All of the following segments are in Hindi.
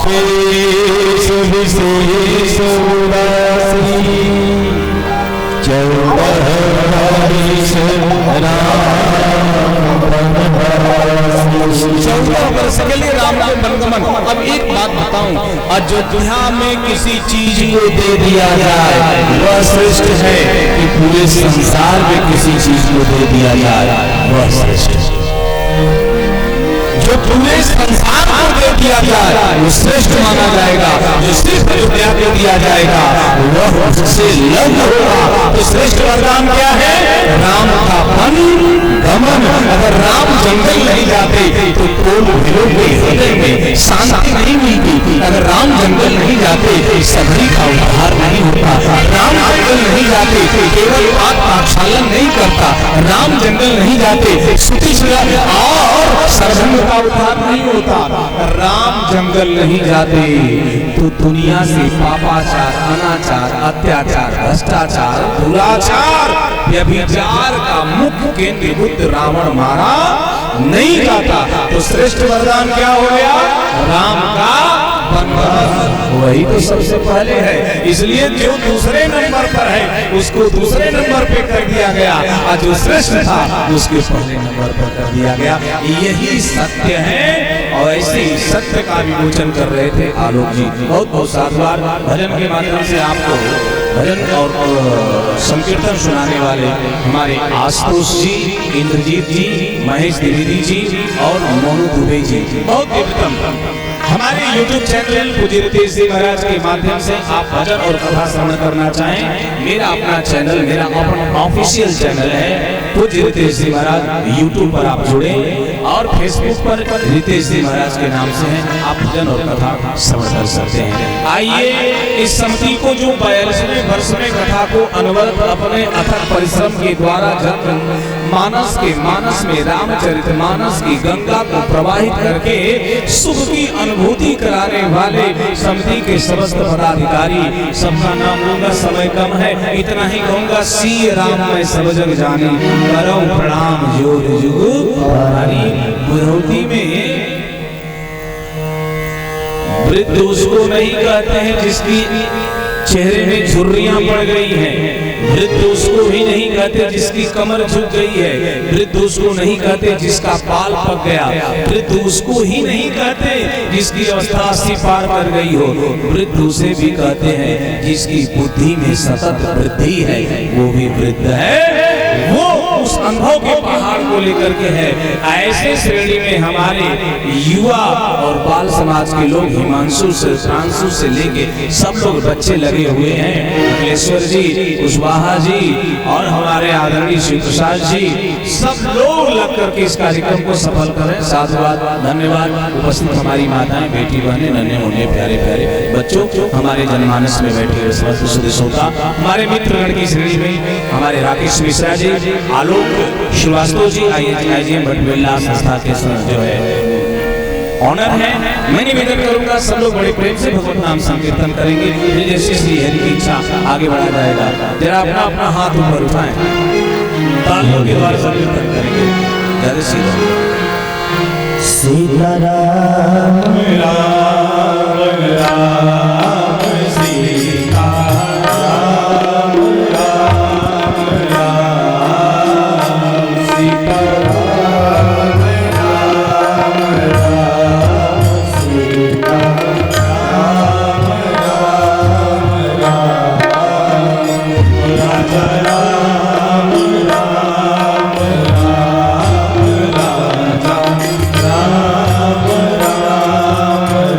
शेष विशेष उदासी 14 वर्ष वर्ष के लिए राम के वनगमन। अब एक बात बताऊं, अयोध्या में किसी चीज को दे दिया जाए वह श्रेष्ठ है कि पूरे संसार में किसी चीज को दे दिया जाए वह श्रेष्ठ है। जो पूरे संसार को दे दिया जाए वो श्रेष्ठ माना जाएगा, जो सिर्फ अयोध्या को दिया जाएगा वह उससे लग होगा। तो श्रेष्ठ वरदान क्या है? राम का वन गमन। अगर राम जंगल नहीं जाते तो लोगों के हृदय में शांति नहीं मिलती। अगर राम जंगल नहीं जाते सभी का उद्धार नहीं होता। राम जंगल नहीं जाते केवल बात पाठशालन नहीं करता। राम जंगल नहीं जाते स्तुति और सरभंग का उद्धार नहीं होता। राम जंगल नहीं जाते तो दुनिया से पापाचार, अनाचार, अत्याचार, भ्रष्टाचार, दुराचार, व्यभिचार का मुख्य केंद्र बुद्ध रावण मारा नहीं जाता। तो श्रेष्ठ वरदान क्या हो गया? राम का वनगमन। वही तो सबसे पहले है, इसलिए जो दूसरे नंबर पर है उसको दूसरे नंबर पे कर दिया गया और जो श्रेष्ठ था उसके पहले नंबर पर कर दिया गया। यही सत्य है और ऐसे ही सत्य का विमोचन कर रहे थे आलोक जी। बहुत बहुत साधुवाद। भजन के माध्यम से आपको भजन और संकीर्तन सुनाने वाले हमारे आशुतोष जी, इंद्रजीत जी, महेश द्विवेदी जी और मोनू दुबे जी, बहुत उत्तम। हमारे YouTube चैनल पूज्य रितेश जी महाराज के माध्यम से आप भजन और कथा श्रवण करना चाहें, मेरा अपना चैनल, मेरा अपना ऑफिशियल चैनल है पूज्य रितेश जी महाराज। YouTube पर आप जुड़े और Facebook पर रितेश जी महाराज के नाम से है, आप भजन और कथा श्रवण कर सकते हैं। आइए इस समिति को जो 42वें वर्ष में कथा को अनवरत अपने अथक परिश्रम के द्वारा जन मानस में रामचरितमानस की गंगा को प्रवाहित करके सुख की अनुभूति कराने वाले समिति के समस्त पदाधिकारी, सबका नाम लूंगा, समय कम है, इतना ही कहूंगा। सी राम मैं सब जग जाने, करो प्रणाम जोर जुग हरि। बुढ़ौती में वृद्ध उसको नहीं कहते हैं जिसकी चेहरे में झुर्रियां पड़ गई हैं। वृद्ध उसको भी नहीं कहते जिसकी कमर झुक गई है। वृद्ध उसको नहीं कहते जिसका बाल पक गया। वृद्ध उसको ही नहीं कहते जिसकी अवस्था 80 पार कर गई हो। वृद्ध उसे भी कहते हैं जिसकी बुद्धि में सतत वृद्धि है, वो भी वृद्ध है। वो उस अनुभव के पहाड़ को लेकर के है। ऐसे श्रेणी में हमारे युवा और बाल समाज के लोग हिमांशु से, प्रांशु से लेके सब लोग बच्चे लगे हुए हैं। अखिलेश्वर जी, कुशवाहा जी और हमारे आदरणीय शिव प्रसाद जी, सब लोग लग करके इस कार्यक्रम को सफल करें। साधुवाद, धन्यवाद। उपस्थित हमारी माताएं, बेटी बहने, नन्हे मुन्ने, प्यारे प्यारे बच्चों, हमारे जनमानस में बैठे हुए हमारे मित्रगण की श्रेणी में हमारे राकेश मिश्रा जी, आलोक श्रीवास्तव जी, IIM भटवेला संस्था के जो है ऑनर है। मैं निवेदन करूंगा सब लोग बड़े प्रेम से भगवत नाम संकीर्तन करेंगे। जैसे श्री हरि की इच्छा आगे बढ़ा जाएगा। जरा अपना अपना हाथ ऊपर उठाएं, तालियों के द्वारा संकीर्तन करेंगे। जय श्री राम। सीताराम राम राम सीता राम राम राम सीता राम राम राम सीता राम राम राम राजा राम राम राम राजा राम राम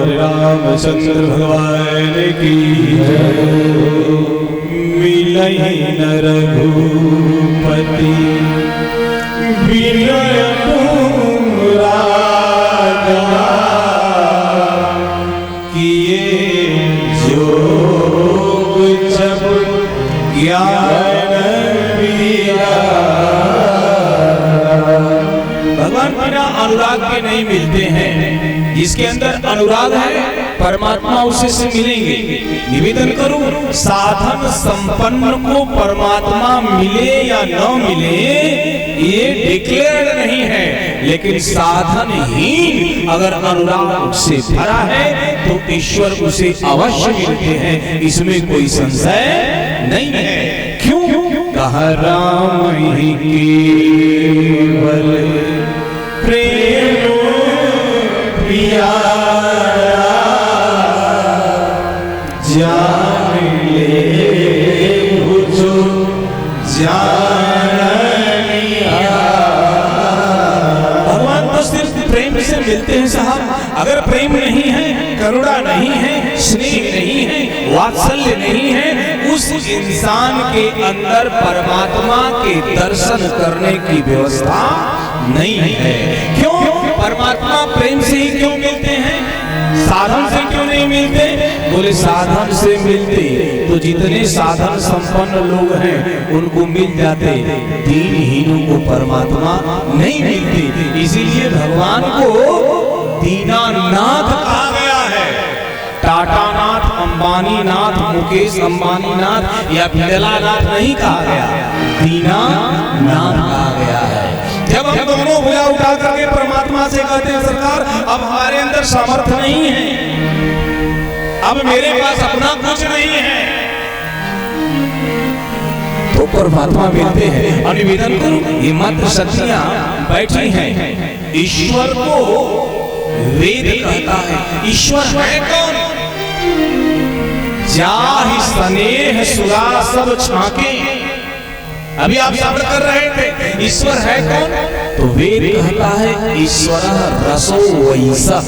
रामचंद्र भगवान की मिलहि न रघुपति विनय राजा किए जोग जब ज्ञान दिया। भगवान बिना अनुराग के नहीं मिलते हैं। जिसके अंदर अनुराग है परमात्मा उसे से मिलेंगे। निवेदन करूं, साधन संपन्न को परमात्मा मिले या न मिले ये डिक्लेयर नहीं है, लेकिन साधनहीन अगर अनुराग से भरा है तो ईश्वर उसे अवश्य मिलते हैं, इसमें कोई संशय नहीं है। क्यों कहा राम ही केवल प्रेम जान ले जो जान लिया। भगवान तो सिर्फ प्रेम से मिलते हैं साहब। अगर प्रेम नहीं है, करुणा नहीं है, स्नेह नहीं है, वात्सल्य नहीं है, उस इंसान के अंदर परमात्मा के दर्शन करने की व्यवस्था नहीं है। क्यों? परमात्मा प्रेम से ही क्यों मिलते हैं, साधन से क्यों नहीं मिलते? बोले साधन से मिलते तो जितने साधन संपन्न लोग हैं उनको मिल जाते, दीनहीनों को परमात्मा नहीं मिलते। इसीलिए भगवान को दीनानाथ कहा गया है। टाटा नाथ, अंबानी नाथ, मुकेश अंबानी नाथ या बिरला नाथ नहीं कहा गया, दीनानाथ कहा गया है। जब हम दोनों भुजा उठा करके परमात्मा से कहते हैं सरकार अब हमारे अंदर सामर्थ्य नहीं है, अब मेरे पास अपना कुछ नहीं है, तो परमात्मा मिलते हैं। निवेदन करूं, ये मात्र शक्तियां बैठी हैं। ईश्वर को वेद कहता है। ईश्वर है कौन? जाहि स्नेह सुरा सब छाके। अभी आप सब्र कर रहे थे, ईश्वर है कौन? तो वेद कहता है ईश्वर रसो वैसा।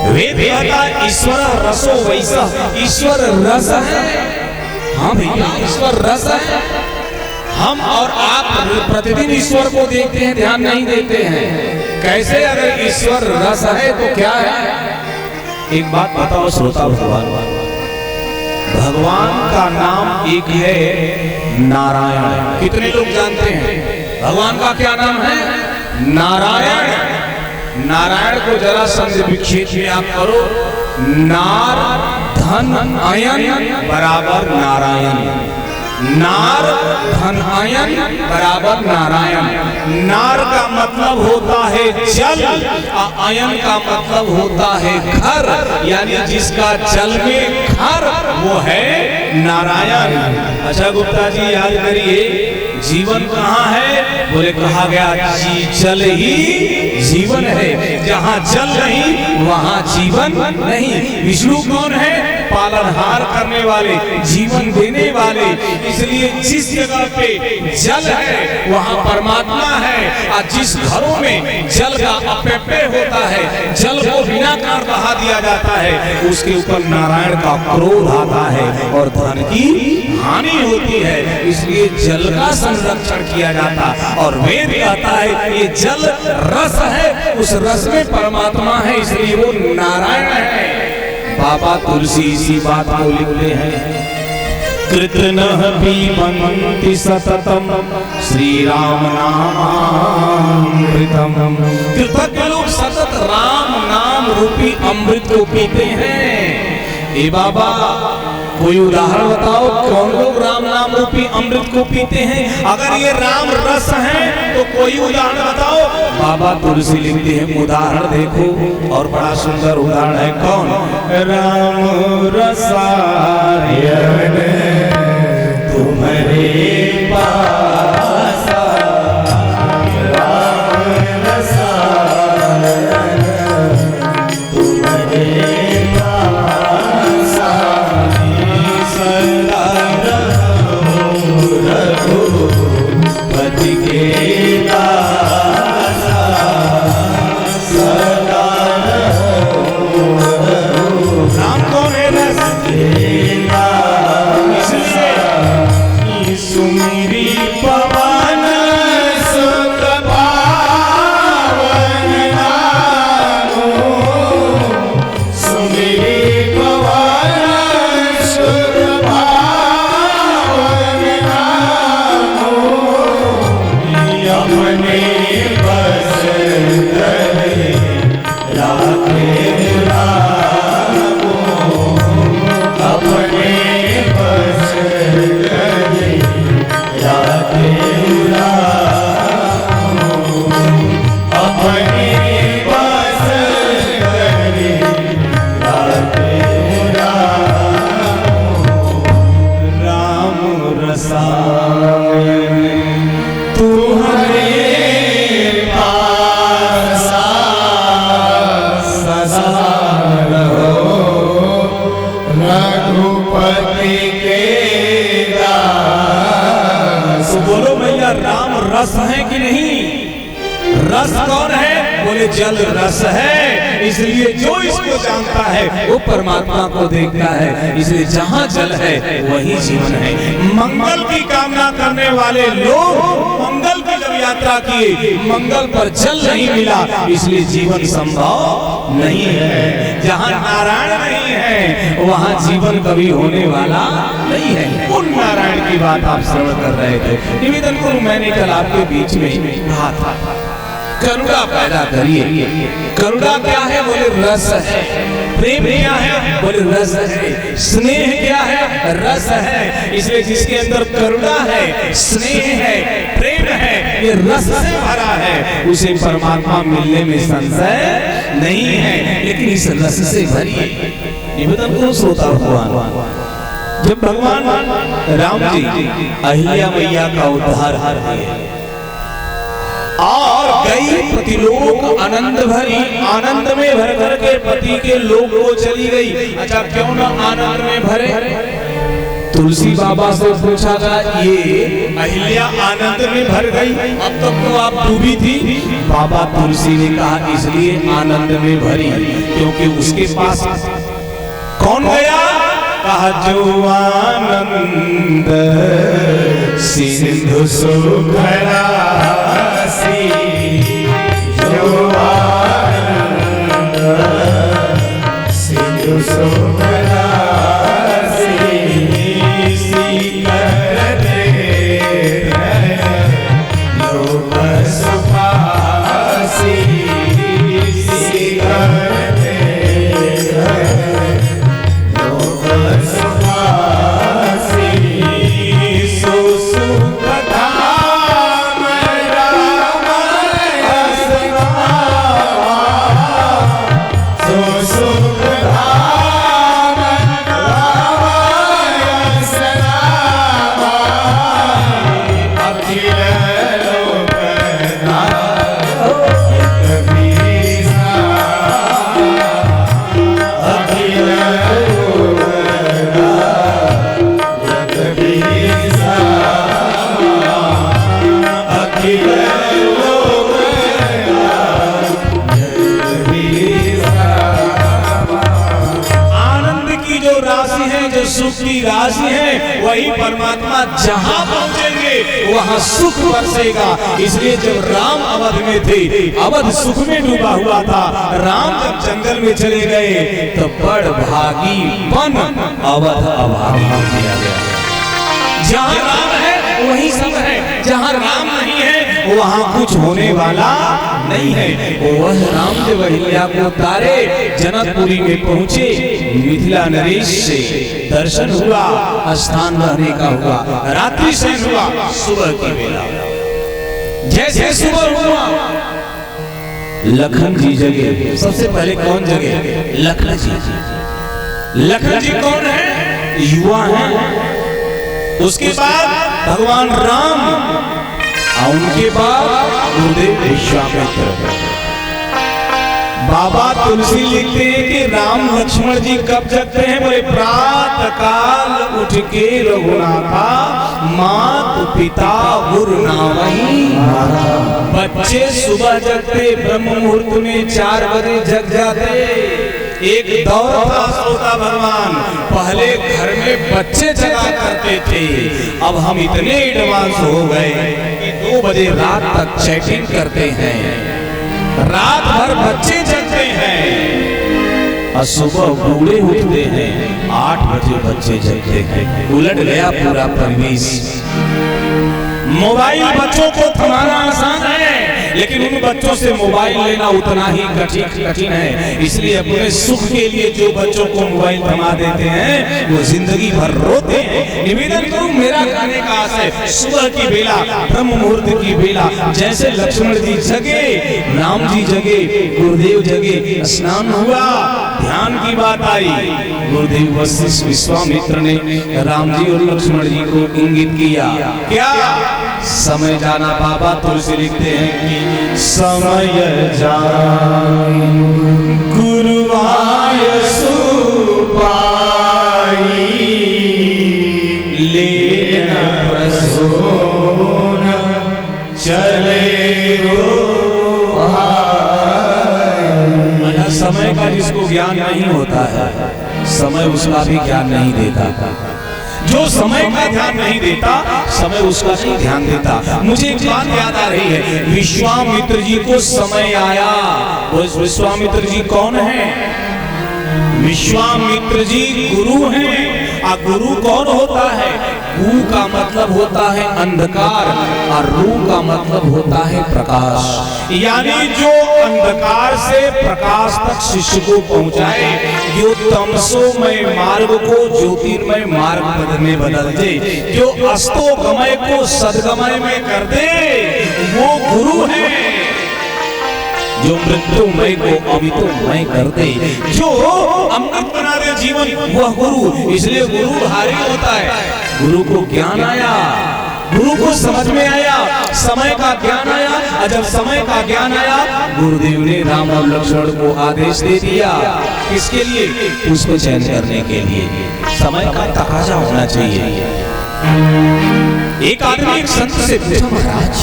वेद कहता है ईश्वर रसो वैसा। ईश्वर रस है। हाँ भैया, ईश्वर रस है। हम और आप प्रतिदिन ईश्वर को देखते हैं, ध्यान नहीं देते हैं। कैसे? अगर ईश्वर रस है तो क्या है? एक बात बताओ श्रोता भगवान, भगवान का नाम एक है नारायण। कितने लोग जानते हैं भगवान का क्या नाम है? नारायण। नारायण को जरा संधि विक्षेप में आप करो, नार धन अयन बराबर नारायण। नार धन अयन बराबर नारायण। नार का मतलब होता है जल, अयन का मतलब होता है घर, यानी जिसका जल में घर वो है नारायण। अच्छा गुप्ता जी याद करिए, जीवन कहाँ है? बोले कहा गया जल ही जीवन है। जहाँ जल नहीं वहाँ जीवन नहीं। विष्णु कौन है? पालनहार करने वाले, जीवन देने वाले। इसलिए जिस जगह पे जल है वहाँ परमात्मा है। और जिस घरों में जल का अपव्यय होता है, जल को बिना कारण बहा दिया जाता है, उसके ऊपर नारायण का क्रोध आता है और धन की हानि होती है। इसलिए जल का संरक्षण किया जाता। और वेद कहता है ये जल रस है, उस रस में परमात्मा है, इसलिए वो नारायण है। बाबा तुलसी इसी बात को लिखते हैं, कृतनः पीबन्ति सततम श्री राम नामामृतम। कृतज्ञ लोग सतत राम नाम रूपी अमृत को पीते हैं। ए बाबा कोई उदाहरण बताओ, कौन लोग राम नाम रूपी अमृत को पीते हैं? अगर ये राम रस है तो कोई उदाहरण बताओ। बाबा तुलसी लिखते हैं, उदाहरण देखो, और बड़ा सुंदर उदाहरण है। कौन? राम रसायन तुम्हारे पास राम कौन है? रस। इसलिए सुमिरी पवन सुत पावन नामो, सुमिरी पवन सुत पावन नामो, अपने बस करे राखे रामो, अपने बस करे राखे रामो, अपने बस करे राखे रामो। राम रसायन तुम्हारे पास सदा रहो, रघुपति के दास। तो बोलो भैया, राम रस है कि नहीं? रस कौन है? बोले जल रस है। इसलिए जो इसको जानता है वो परमात्मा को देखता है। इसलिए जहाँ जल है वही जीवन है। मंगल की कामना करने वाले लोग मंगल की जब यात्रा किए, मंगल पर जल नहीं मिला, इसलिए जीवन संभव नहीं है। जहाँ नारायण नहीं है वहाँ जीवन कभी होने वाला नहीं है। उन नारायण की बात आप श्रवण कर रहे थे। निवेदन करूं, मैंने कल आपके बीच में कहा था करुणा पैदा करिए। करुणा क्या है? बोले रस है। प्रेम क्या है? बोले रस है। स्नेह क्या है? रस है। इसलिए जिसके अंदर करुणा है, स्नेह है, प्रेम है, ये रस से भरा है, उसे परमात्मा मिलने में संशय नहीं है। लेकिन इस रस से भरिए। निवेदन को श्रोता भगवान, जब भगवान राम जी अहिल्या मैया का उद्धार किए और कई प्रतिलोक आनंद भरी, आनंद में भर भर के पति के लोक को चली गई। अच्छा, क्यों ना आनंद में भरे? तुलसी बाबा से पूछा गया, ये अहिल्या आनंद में भर गई, अब तक तो आप डूबी थी। बाबा तुलसी ने कहा इसलिए आनंद में भरी क्योंकि उसके पास कौन गया? कहा जो आनंद सिंधु सुखरासी, जो आनंद सिंधु सुखरासी, करते लोक सुखासी, करते लोक सुखासी, सो सुख धाम राम सो सुख धाम राम अखिल सुख की राशि है, वही परमात्मा जहाँ पहुँचेंगे वहाँ सुख बरसेगा। इसलिए जब राम अवध में थे, अवध सुख में डूबा हुआ था। राम जब जंगल में चले गए तो बड़ भागी बन अवध अभागी किया गया। जहाँ राम है वही सब है, जहाँ राम नहीं है वहाँ कुछ होने वाला नहीं है। वह राम जब अहिल्या को तारे जनकपुरी में पहुँचे, मिथिला नरेश से दर्शन हुआ, स्थान रहने का हुआ, रात्रि शयन हुआ। सुबह की बेला जैसे सुबह हुआ, लखन जी जगे। सबसे पहले कौन जगे? लखन जी। लखन जी कौन है? युवा है। उसके बाद भगवान राम और उनके बाद गुरुदेव विश्वामित्र। बाबा तुलसी लिखते हैं कि राम लक्ष्मण जी कब जगते हैं? बोले प्रातः काल उठ के रघुनाथा, मात पिता गुरु नावही। बच्चे सुबह जगते, ब्रह्म मुहूर्त में 4 बजे जग जाते। एक दौर था श्रोता भगवान, पहले घर में बच्चे जगा करते थे, अब हम इतने एडवांस हो गए कि 2 बजे रात तक चैटिंग करते हैं, रात भर बच्चे जगते हैं और सुबह बूढ़े उठते हैं, 8 बजे बच्चे जगते हैं। उलट गया पूरा परिवेश। मोबाइल बच्चों को थमाना आसान है, लेकिन उन बच्चों से मोबाइल लेना उतना ही कठिन है। इसलिए अपने सुख के लिए जो बच्चों को मोबाइल थमा देते हैं वो जिंदगी भर रोते हैं। निवेदन करूं, मेरा कहने का आशय, सुबह की बेला, ब्रह्म मुहूर्त की बेला, जैसे लक्ष्मण जी जगे, राम जी जगे, गुरुदेव जगे, स्नान हुआ, ध्यान की बात आई, गुरुदेव वशिष्ठ विश्वामित्र ने राम जी और लक्ष्मण जी को इंगित किया, क्या समय जाना। बाबा तुलसी लिखते हैं कि समय जाए गुरुवाय सुपाई, लेन प्रसून चले हो। समय का जिसको ज्ञान नहीं होता है, समय उसका भी ज्ञान नहीं देता। जो समय का ध्यान नहीं देता, समय उसका नहीं ध्यान देता। मुझे एक बात याद आ रही है, विश्वामित्र जी को समय आया। वो विश्वामित्र जी कौन है? विश्वामित्र जी गुरु हैं। और गुरु कौन होता है? गु का मतलब होता है अंधकार और रू का मतलब होता है प्रकाश। यानी जो अंधकार से प्रकाश तक शिष्य को पहुंचाए, जो तमसोमय मार्ग को ज्योतिर्मय मार्ग में बदल दे, जो अस्तोगमय को सद्गमय में कर दे, वो गुरु है। जो मृत्युमय को अमृतमय कर दे, जो अमृत बना दे जीवन, वह गुरु। इसलिए गुरु भारी होता है। गुरु को ज्ञान आया, गुरु को समझ में आया, समय का ज्ञान आया। और जब समय का ज्ञान आया, गुरुदेव ने राम और लक्ष्मण को आदेश दे दिया। किसके लिए? उसको चयन करने के लिए। समय का तकाजा होना चाहिए। एक आदमी एक संत से पूछा, महाराज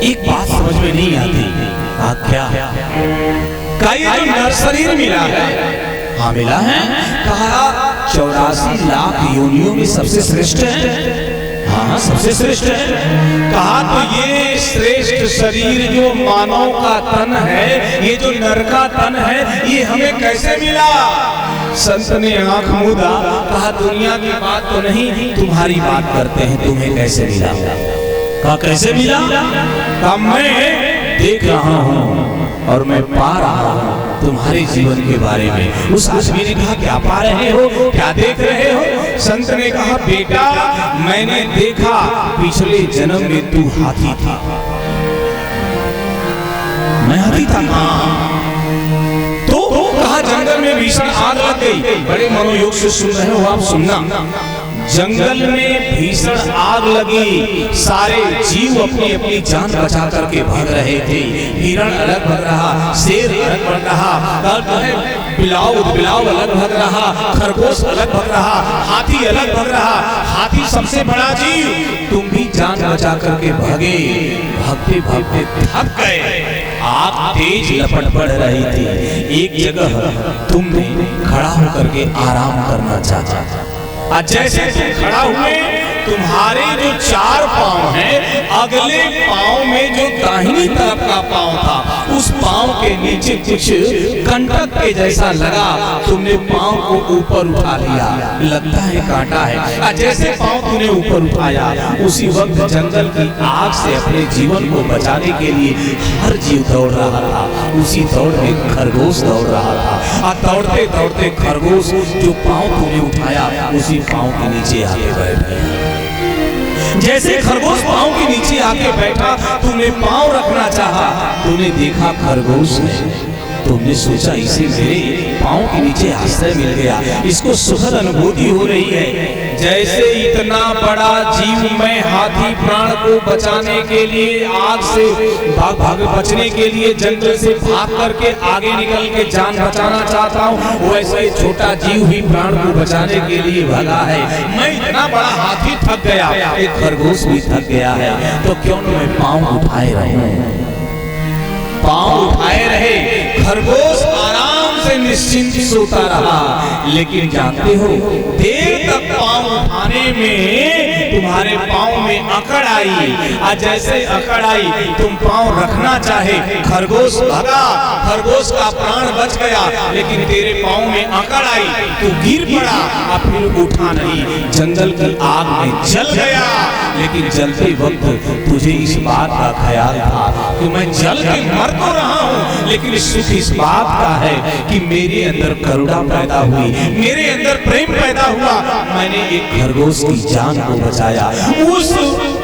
एक बात समझ में नहीं आती। क्या? ये जो नर शरीर मिला है, हाँ मिला है। कहा 84 लाख योनियों में सबसे श्रेष्ठ है। हाँ सबसे श्रेष्ठ है। कहा तो ये श्रेष्ठ शरीर जो मानव का तन है, ये जो नर का तन है, ये हमें कैसे मिला? संत ने आंख मूंदा, कहा दुनिया की बात तो नहीं, तुम्हारी बात करते हैं, तुम्हें कैसे मिला? कहा कैसे मिला? कहा मैं देख रहा हूँ और मैं पा रहा हूँ तुम्हारे जीवन के बारे में। उस आदमी ने कहा क्या पा रहे हो, क्या देख रहे हो? संत ने कहा बेटा मैंने देखा पिछले जन्म में तू हाथी था। मैं हाथी था। तो कहा जंगल में भीषण आग लग गई। बड़े मनोयोग से सुन रहे हो आप, सुनना। जंगल में भीषण आग लगी, सारे जीव अपनी अपनी जान बचा करके भाग रहे थे। हिरण अलग भाग रहा, शेर अलग भाग रहा, बिलाव अलग भाग रहा, खरगोश अलग भाग रहा, हाथी अलग भाग रहा। हाथी सबसे बड़ा जीव, तुम भी जान बचा करके भागे। भागते भागते थक गए, आग तेज लपट पड़ रही थी। एक जगह तुमने खड़ा होकर के आराम करना चाहा। जैसे तुम खड़ा हुए, तुम्हारे जो 4 पांव हैं, अगले पांव में जो दाहिनी तरफ का पांव था, उस पांव के नीचे कुछ कंटक के जैसा लगा। तुमने पांव को ऊपर उठा लिया, लगता है कांटा है। जैसे पांव तुमने ऊपर उठाया, उसी वक्त जंगल की आग से अपने जीवन को बचाने के लिए हर जीव दौड़ रहा था। उसी दौड़ में खरगोश दौड़ रहा था। दौड़ते दौड़ते खरगोश जो पांव तुमने उठाया, उसी पांव के नीचे आके बैठ गया। जैसे खरगोश पांव के नीचे आके बैठा, तुमने पांव रखना चाहा, तुमने देखा खरगोश है। तुमने सोचा इसे मेरे पांव के नीचे आश्रय मिल गया, इसको सुखद अनुभूति हो रही है। जैसे इतना बड़ा जीव मैं हाथी प्राण को बचाने के लिए आग से भाग बचने के लिए जंगल से भाग करके आगे निकल के जान बचाना चाहता हूँ, वैसे छोटा जीव भी प्राण को बचाने के लिए भागा है। मैं इतना बड़ा हाथी थक गया, एक खरगोश भी थक गया है, तो क्यों न मैं पांव उठाए रहे, पांव उठाए रहे। खरगोश आराम से निश्चिंत सोता रहा, लेकिन जानते हो देर तक पांव उठाने में तुम्हारे पांव में अकड़ आई, और जैसे अकड़ आई तुम पांव रखना चाहे, खरगोश भगा, खरगोश का प्राण बच गया, लेकिन तेरे पांव में अकड़ आई, तू गिर पड़ा और फिर उठा नहीं, जंगल की आग में जल गया। लेकिन जलते वक्त तुझे इस बात का ख्याल था कि मैं जल के मर तो रहा हूँ, लेकिन सुख इस बात का है कि मेरे अंदर करुणा पैदा हुई, मेरे अंदर प्रेम पैदा हुआ, मैंने एक खरगोश की जान को बचाया। उस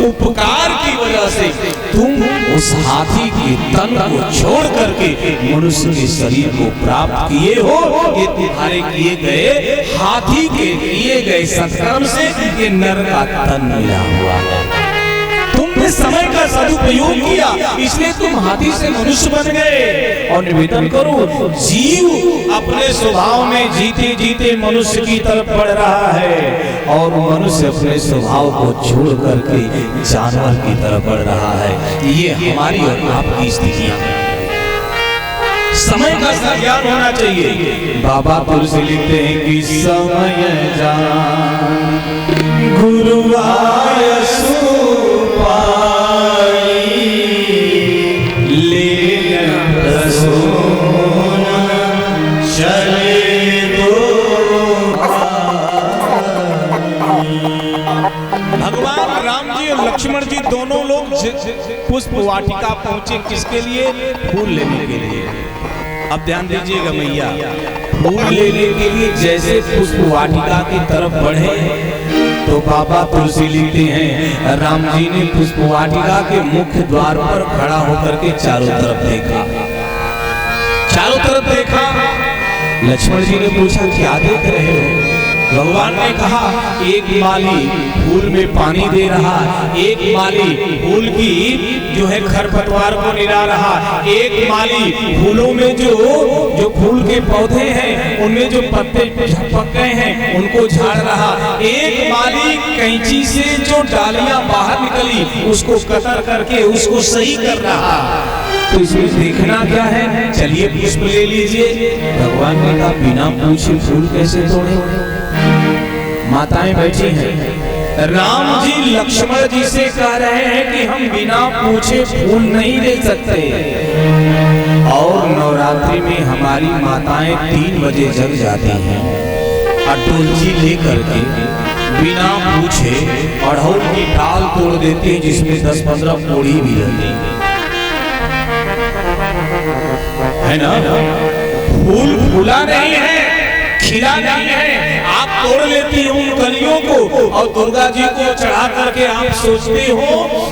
उपकार की वजह से तुम उस हाथी के तन को छोड़ करके मनुष्य के शरीर को प्राप्त किए हो। ये तुम्हारे किए गए, हाथी के किए गए सत्कर्म से ये नर का तन मिला हुआ है। तुमने समय का सदुपयोग किया, इसलिए तुम हाथी से मनुष्य बन गए। और निवेदन करो, जीव अपने स्वभाव में जीते जीते मनुष्य की तरफ बढ़ रहा है, और मनुष्य अपने स्वभाव को छोड़ करके जानवर की तरफ बढ़ रहा है। ये हमारी और आपकी स्थितियां हैं। समय का ज्ञान होना चाहिए। बाबा तुलसी लिखते हैं कि समय जान गुरुवाय भगवान राम जी और लक्ष्मण जी दोनों लोग पुष्प वाटिका पहुंचे, किसके लिए? फूल लेने के लिए। अब ध्यान दीजिएगा मैया, फूल लेने के लिए जैसे पुष्प वाटिका की तरफ बढ़े तो बाबा तुलसी लिखते हैं राम जी ने पुष्प वाटिका के मुख्य द्वार पर खड़ा होकर के चारों तरफ देखा, चारों तरफ देखा। लक्ष्मण जी ने पूछा क्या देख रहे हो? भगवान ने कहा एक माली फूल में पानी दे रहा, एक माली फूल की जो है खरपतवार को निरा रहा, एक माली फूलों में जो फूल के पौधे हैं उनमें जो पत्ते पक गए हैं उनको झाड़ रहा, एक माली कैंची से जो डालियां बाहर निकली उसको कतर करके उसको सही कर रहा। तो इसमें देखना क्या है? चलिए पुष्प ले लीजिए। भगवान ने कहा बिना पूछे फूल कैसे तोड़े? माताएं बैठी हैं, राम जी लक्ष्मण जी से कह रहे हैं कि हम बिना पूछे फूल नहीं ले सकते। और नवरात्रि में हमारी माताएं 3 बजे जग जाती हैं और तुलसी लेकर के बिना पूछे अड़हुल की डाल तोड़ देती है जिसमें 10-15 कोड़ी भी रहती है ना। फूल फूला नहीं है, खिला नहीं है, आप तोड़ लेती हो कलियों को और दुर्गा जी को चढ़ा करके आप सोचते हो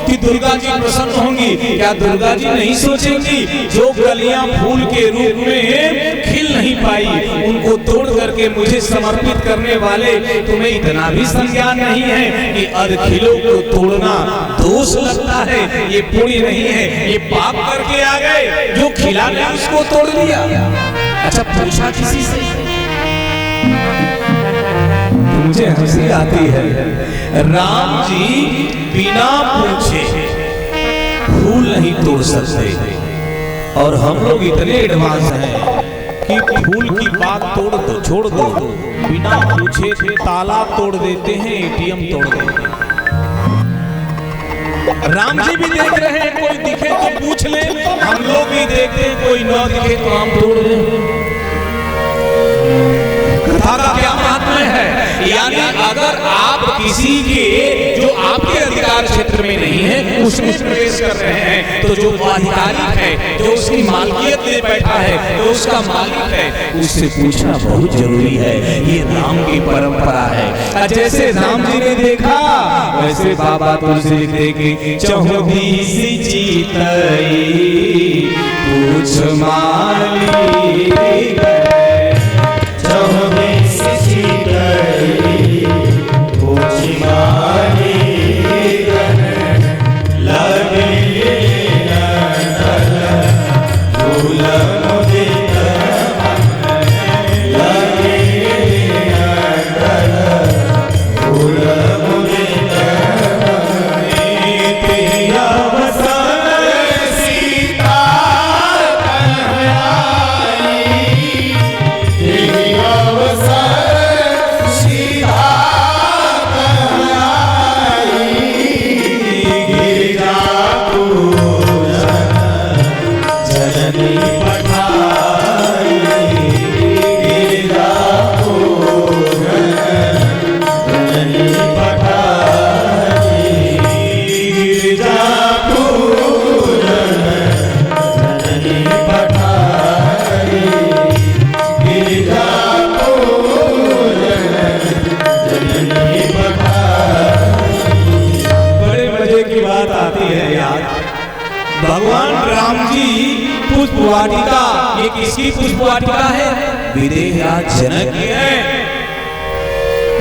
कि दुर्गा जी प्रसन्न होंगी। क्या दुर्गा जी नहीं सोचेंगी? जो कलियां फूल के रूप में खिल नहीं पाई उनको तोड़ करके मुझे समर्पित करने वाले तुम्हें इतना भी संज्ञान नहीं है कि अधखिलों को तोड़ना दोष लगता है, ये पुण्य नहीं है, ये पाप करके आ गए। जो खिला नहीं उसको तोड़ दिया। अच्छा पूछा किसी से? मुझे हंसी आती है, राम जी बिना पूछे फूल नहीं तोड़ सकते और हम लोग इतने एडवांस हैं कि फूल की बात तोड़ दो, छोड़ दो, बिना पूछे ताला तोड़ देते हैं, एटीएम तोड़ देते हैं। राम जी भी देख रहे हैं, कोई दिखे तो पूछ ले, हम लोग भी देखते हैं, कोई न दिखे तो हम तोड़ दें। कथा का क्या महत्व है? यानी अगर आप किसी के जो आपके अधिकार क्षेत्र में नहीं है उसमें प्रवेश कर रहे हैं तो जो अधिकारी है, जो उसकी मालकियत ले बैठा है, जो उसका मालिक है, उससे पूछना बहुत जरूरी है। ये राम की परंपरा है। जैसे राम जी ने देखा वैसे बाबा तुलसी लिखते कि चौबीसी जीतई पूछ माली गए, चौबीसी जीतई भगवान राम जी पुष्प वाटिका, ये किसकी पुष्प वाटिका है? विदेहराज जनक की है।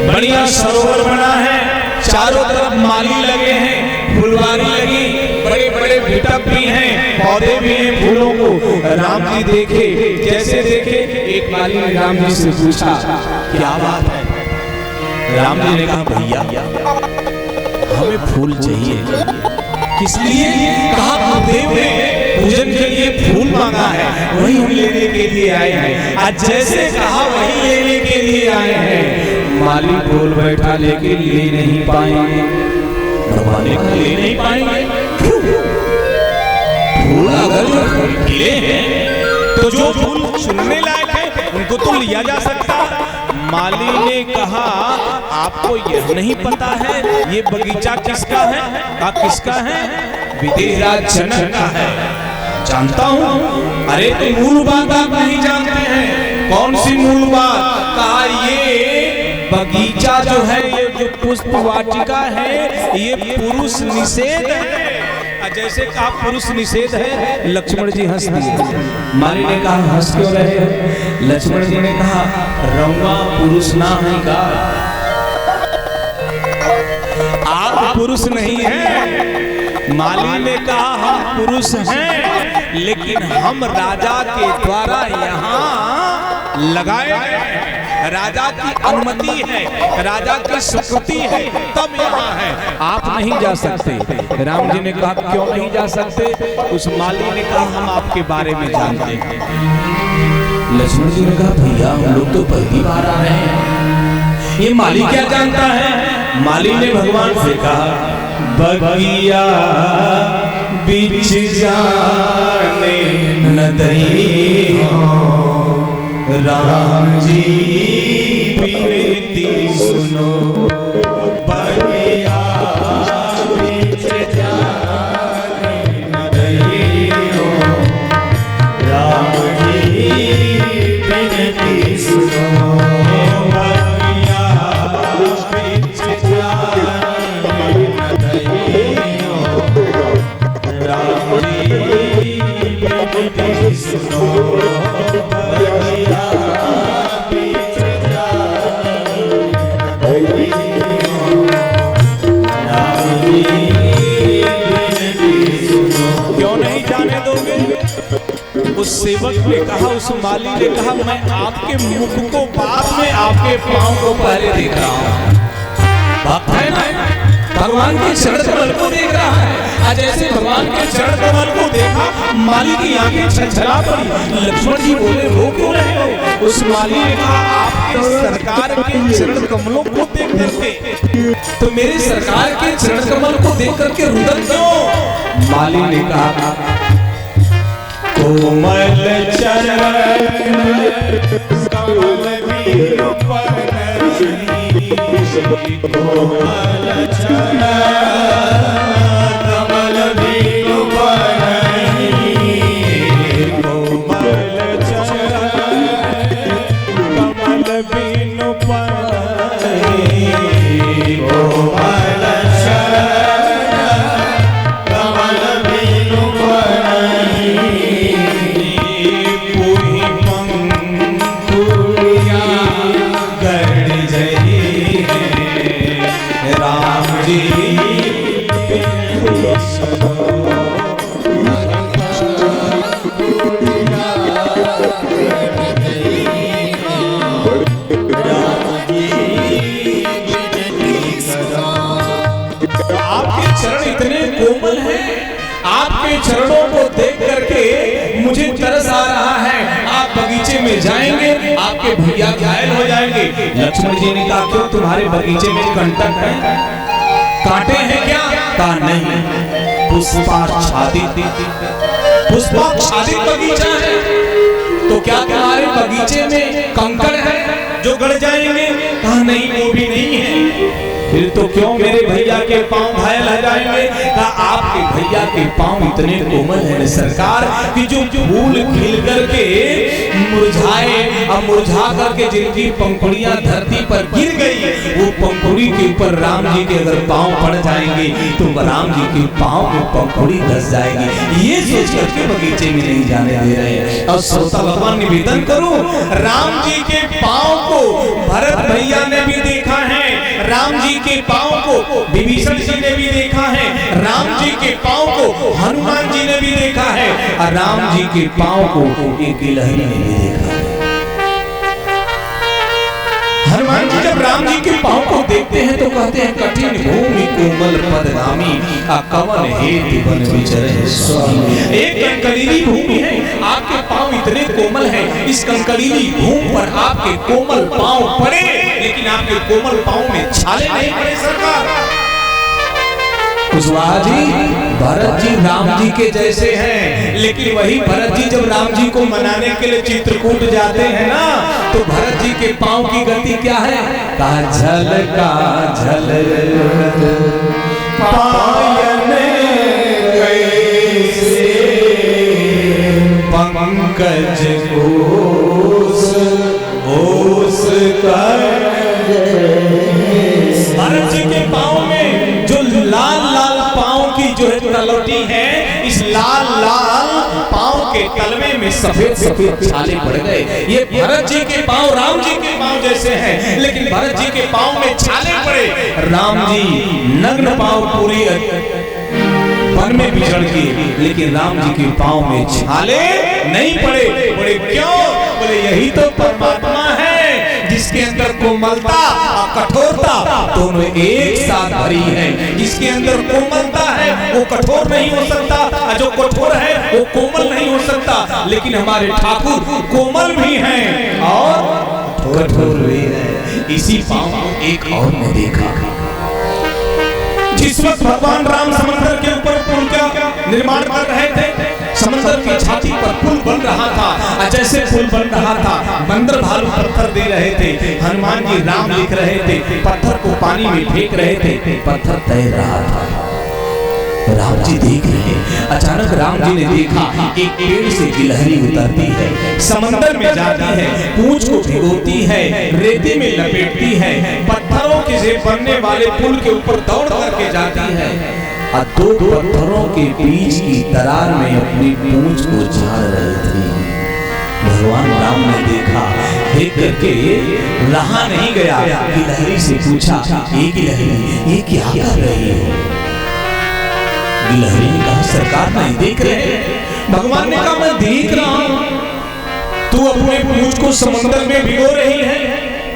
बढ़िया सरोवर बना है, चारों तरफ माली लगे हैं, फुलवारी लगी, बड़े बड़े बिटप भी हैं, पौधे भी हैं फूलों को। राम जी देखे, जैसे देखे, एक माली ने राम जी से पूछा क्या बात है? राम जी ने कहा भैया हमें फूल चाहिए। किस लिए? कहा गुरुदेव ने पूजन के लिए फूल मांगा है, वही हम लेने के लिए आए हैं। आज जैसे कहा वही लेने के लिए आए हैं। माली बोल बैठा लेकिन ले नहीं पाएंगे। भगवान ने कहा ले नहीं पाएंगे? फूल अगर जो खिले हैं तो जो फूल चुनने लायक है उनको तो लिया जा सकता। माली ने कहा आपको यह नहीं पता है ये बगीचा किसका है? कहा किसका है? विदेहराज जनक का है। जानता हूँ। अरे तो मूल बात आप नहीं जानते हैं। कौन सी मूल बात? कहा ये बगीचा जो है, ये जो पुष्प वाटिका है, ये पुरुष निषेध है। जैसे कहा पुरुष निषेध है, लक्ष्मण जी हंस दिए। माली ने कहा हंस क्यों रहे? लक्ष्मण जी ने कहा रउआ पुरुष ना है का? आप पुरुष नहीं हैं। माली ने कहा हम पुरुष हैं, लेकिन हम राजा के द्वारा यहाँ लगाए गए, राजा की अनुमति है, राजा की स्वीकृति है, तब यहाँ है, आप नहीं जा सकते। राम जी ने कहा क्यों नहीं जा सकते? उस माली ने कहा हम आपके बारे में जानते हैं। लक्ष्मण जी ने कहा भैया हम लोग तो पहली बार आ रहे हैं, ये माली क्या जानता है? माली ने भगवान से कहा बगिया बीच जाने न दई हो, राम जी विनती सुनो, बगिया बीच जाने न दई हो, राम जी विनती सुनो, बगिया बीच जाने न दई हो, राम जी विनती सुनो, उस सेवक ने कहा, उस माली ने कहा मैं आपके मुख को बाद में आपके पांव को पहले देख रहा हूं। भक्त है ना, भगवान के चरण कमल को देख रहा है। आज ऐसे भगवान के चरण कमल को देखा, माली की आंखें छलछला पड़ी। लक्ष्मण जी बोले रो क्यों रहे हो? उस माली ने कहा आपके सरकार के चरण कमलों को देख करके, तो मेरे सरकार के चरण कमल को देख करके रुदन क्यों? माली ने कहा कोमल चरण कमल कोमल चरण कमल कोमल चरण कमल बीनु कोमल चरणों को देख करके मुझे तरस आ रहा है। आप बगीचे में जाएंगे, आपके भैया घायल हो जाएंगे। लक्ष्मण जी ने कहा क्यों तुम्हारे बगीचे में कंटक है, कांटे हैं क्या? कहा नहीं, पुष्पाच्छादित बगीचा है। तो क्या तुम्हारे बगीचे में कंकड़ है जो गड़ जाएंगे? कहा नहीं, वो भी नहीं है। फिर तो क्यों मेरे भैया के पांव घायल हो जाएंगे? कहा आपके भैया के पांव इतने कोमल हैं सरकार कि जो फूल खिल करके मुरझाए और मुरझा करके जिनकी पंखुड़ियां धरती पर गिर गई, वो पंखुड़ी के ऊपर राम जी के अगर पांव पड़ जाएंगे तो राम जी के पांव में पंखुड़ी धस जाएगी। ये सोच करके बगीचे में नहीं जाने दे रहे। और श्रोता भगवान निवेदन करूं, राम जी के पांव को भरत भैया ने भी देखा है, राम जी के पांव को विभीषण जी ने भी देखा है, राम जी के पांव को हनुमान जी ने भी देखा है, और राम जी के पांव को एक गिलहरी ने भी देखा है। हनुमान जी जब राम जी के पांव को देखते हैं तो कहते हैं कठिन भूमि कोमल पदगामी कवन हेतु बन विचरे स्वामी। एक कंकरीली भूमि है, आपके पांव इतने कोमल हैं, इस कंकरीली भूमि पर आपके कोमल पांव पड़े, लेकिन आपके कोमल पांव में छाले नहीं पड़े सरकार। कुशवाहा जी, भरत जी राम जी के जैसे हैं, लेकिन वही भरत जी जब राम जी को मनाने के लिए चित्रकूट जाते हैं ना, तो भरत जी के पांव की गति क्या है? काजल काजल पायन कैसे पंकज कोस ओस कर। भरत जी के पांव में जो लाल लाल पांव की जो है तलौटी है, इस लाल लाल पांव के तलवे में सफेद सफेद छाले पड़ गए। ये भरत जी के पांव राम जी के पांव जैसे हैं, लेकिन भरत जी के पांव में छाले पड़े। राम जी नग्न पांव पूरी वन में विचरण किए, लेकिन राम जी के पांव में छाले नहीं पड़े। बोले क्यों? बोले यही तो परमात्मा है जिसके अंदर कोमलता और कठोरता दोनों एक साथ भरी है। जिसके अंदर कोमलता है वो कठोर नहीं हो सकता, और जो कठोर है वो कोमल नहीं हो सकता। लेकिन हमारे ठाकुर कोमल भी हैं और कठोर भी हैं। इसी पांव को एक और ने देखा। जिस वक्त भगवान राम समंदर के ऊपर पुल का निर्माण कर रहे थे, समंदर की छाती पर पुल बन रहा था, जैसे पुल बन रहा था बंदर भालू पत्थर दे रहे थे, हनुमान जी राम लिख रहे थे, पत्थर को पानी में फेंक रहे थे, पत्थर तैर रहा था। राम जी देख रहे। अचानक राम जी ने देखा एक पेड़ से गिलहरी उतरती है, समंदर में जाती है, पूंछ को भिगोती है, रेती में लपेटती है, पत्थरों के से बनने वाले पुल के ऊपर दौड़ करके जाती है, और दो पत्थरों के बीच की दरार में अपनी पूंछ को झाड़ रही थी। भगवान राम ने देखा, देख करके रहा नहीं गया, गिलहरी से पूछा, ये गिलहरी ये क्या कर रही हो? गिलहरी ने कहा, सरकार नहीं देख रहे। भगवान ने कहा, मैं देख रहा हूं, तू अपने पूंछ को समंदर में भिगो रही है,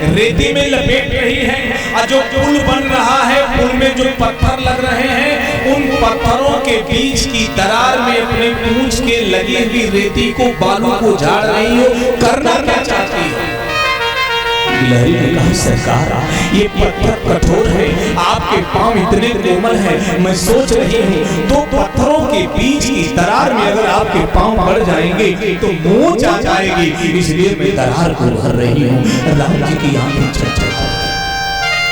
रेती में लपेट रही है, और जो पुल बन रहा है, पुल में जो पत्थर लग रहे हैं, उन पत्थरों के बीच की दरार में अपने पूंछ के लगी हुई रेती को, बालू को झाड़ रही हो, करना क्या चाहती हो? गिलहरी ने कहा, सरकार ये पत्थर कठोर है, आपके पांव इतने कोमल हैं, मैं सोच रही हूँ दो पत्थरों के बीच की दरार में अगर आपके पांव पड़ जाएंगे तो मोच आ जाएगी, इसलिए मैं दरार को भर रही हूँ। राम जी की आंखें चमचमा,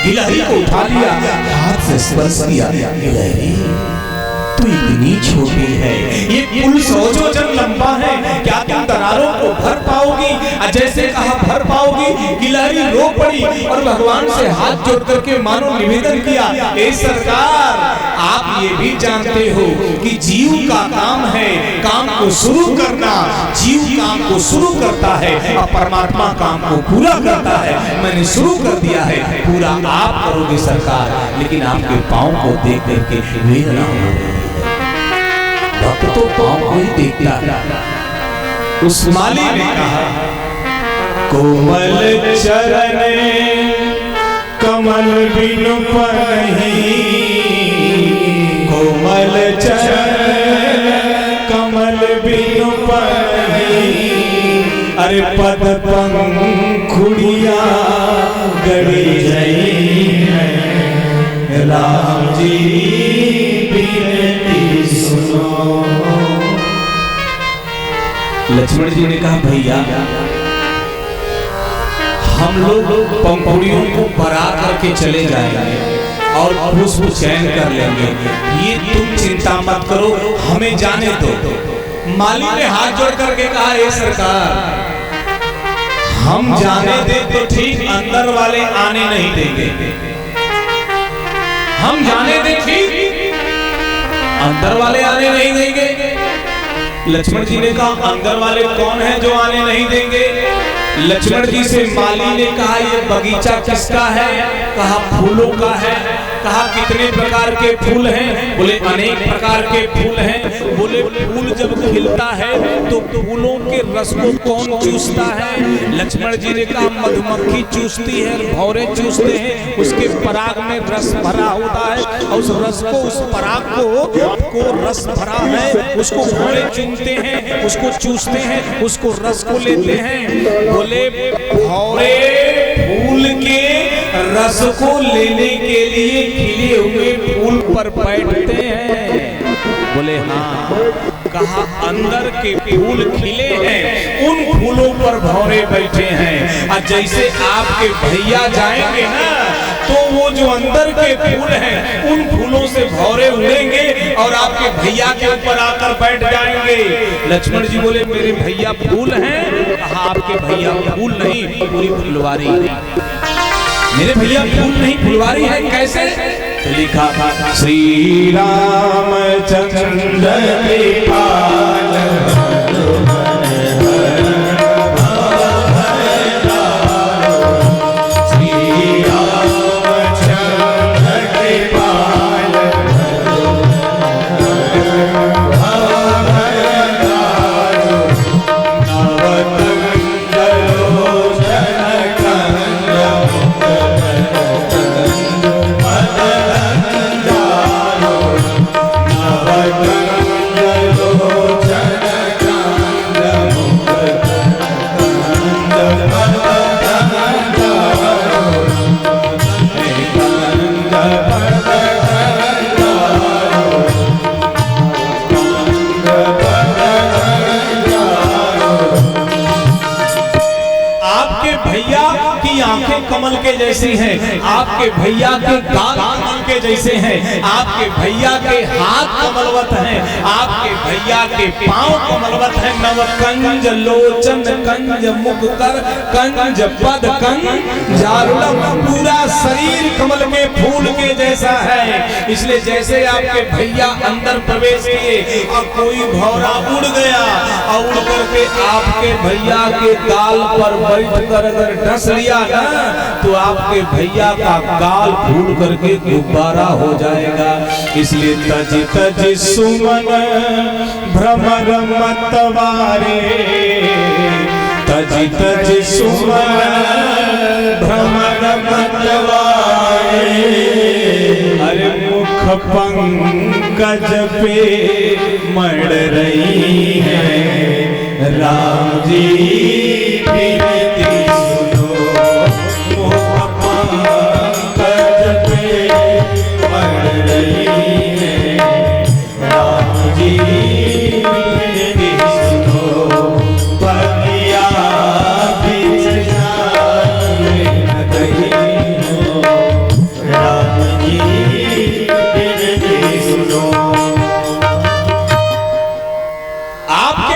गिलहरी को उठा लिया, हाथ से स्पर्श किया, गिलहरी तू इतनी छोटी है, ये पुल 100 जोजन लंबा है, क्या तुम दरारों को भर पाओगी? जैसे कहा भर पाओगी, गिलहरी रो पड़ी और भगवान से हाथ जोड़ करके मानो निवेदन किया, ए सरकार, आप ये भी जानते हो कि जीव का काम है काम को शुरू करना, जीव काम को शुरू करता है और परमात्मा काम को पूरा करता है। मैंने शुरू कर दिया है, पूरा आप करोगे सरकार, लेकिन आपके पांव को देख करके वेदना हो रही है। भक्त तो पांव को ही देखता है। उस माली ने कहा, कोमल चरण कमल बिनु पनहि, कोमल चरण कमल बिनु पनहि, अरे पद पंखुड़िया गड़ी रही है, राम जी बिनती सुनो। लक्ष्मण जी ने कहा, भैया हम लोग पंखुड़ियों को बरा करके चले जाएंगे, और पुष्प चयन कर लेंगे, ये तुम चिंता मत करो, हमें जाने दो। माली ने हाथ जोड़ करके कहा, हे सरकार, हम जाने दे तो ठीक, अंदर वाले आने नहीं देंगे। हम जाने दे ठीक, अंदर वाले आने नहीं देंगे। लक्ष्मण जी ने कहा, अंदर वाले कौन है जो आने नहीं देंगे? लक्ष्मण जी से माली ने कहा, ये बगीचा किसका है? कहा फूलों का है। कहा कितने प्रकार के फूल हैं? बोले अनेक प्रकार के फूल हैं। बोले फूल जब खिलता है तो फूलों के रस को कौन चूसता है? लक्ष्मण जी ने कहा मधुमक्खी चूसती है, भौरे चूसते हैं, उसके पराग में रस भरा होता है और उस रस को, उस पराग को रस भरा है, उसको भौरे चूमते हैं, उसको चूसते हैं, उसको रस को लेते हैं। बोले भौरे फूल के रस को लेने के लिए खिले हुए फूल पर बैठते हैं। बोले हाँ। कहा अंदर के फूल खिले हैं, उन फूलों पर भौरे बैठे हैं। और जैसे आपके भैया जाएंगे ना, तो वो जो अंदर के फूल हैं उन फूलों से भौरे उड़ेंगे और आपके भैया के ऊपर आकर बैठ जाएंगे। लक्ष्मण जी बोले मेरे भैया फूल हैं? कहा आपके भैया फूल नहीं, पूरी फुलवारी। मेरे भैया फूल नहीं, फुलवारी है। कैसे? तो लिखा था श्री रामचंद्र के पाल कमल के जैसी हैं, आपके भैया के गाल कमल के जैसे हैं, आपके भैया के हाथ कमलवत हैं, आपके भैया के पांव कमलवत हैं। नव कंज लोचन कंज मुख कर कंज पद कंज जारुलम, पूरा शरीर कमल के फूल के जैसा है। इसलिए जैसे आपके भैया अंदर प्रवेश किए और कोई भौरा उड़ गया और उड़ करके आपके भैया के गाल पर बैठ कर अगर डस लिया ना, तो आपके भैया का गाल फूल करके गुब्बारा हो जाएगा। इसलिए तज तज सुमन भ्रमर मतवारे, तज तज सुमन भ्रमर मतवारे। अरे मुख पंकज पे मड़ रही है राम जी विनती सुनो।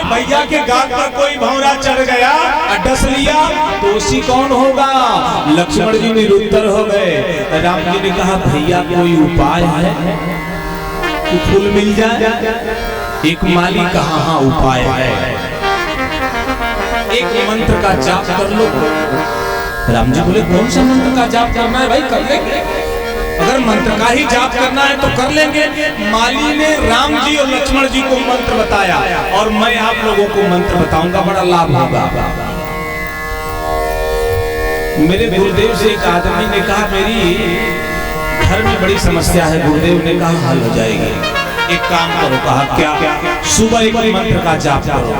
भैया के गाल पर कोई भौरा चढ़ गया, डस लिया, दोषी कौन होगा? लक्ष्मण जी निरुत्तर हो गए। राम जी ने कहा भैया कोई उपाय है कि फूल मिल जाए? एक माली कहा हाँ उपाय है, एक मंत्र का जाप कर लो। राम जी बोले कौन सा मंत्र का जाप करना है? भाई कर लेंगे, अगर मंत्र का ही जाप करना है तो कर लेंगे। माली ने राम जी और लक्ष्मण जी को मंत्र बताया और मैं आप लोगों को मंत्र बताऊंगा, बड़ा लाभ होगा। मेरे गुरुदेव से एक आदमी ने कहा मेरी घर में बड़ी समस्या है। गुरुदेव ने कहा हल हो जाएगी, एक काम करो। कहा क्या? सुबह एक मंत्र का जाप करो।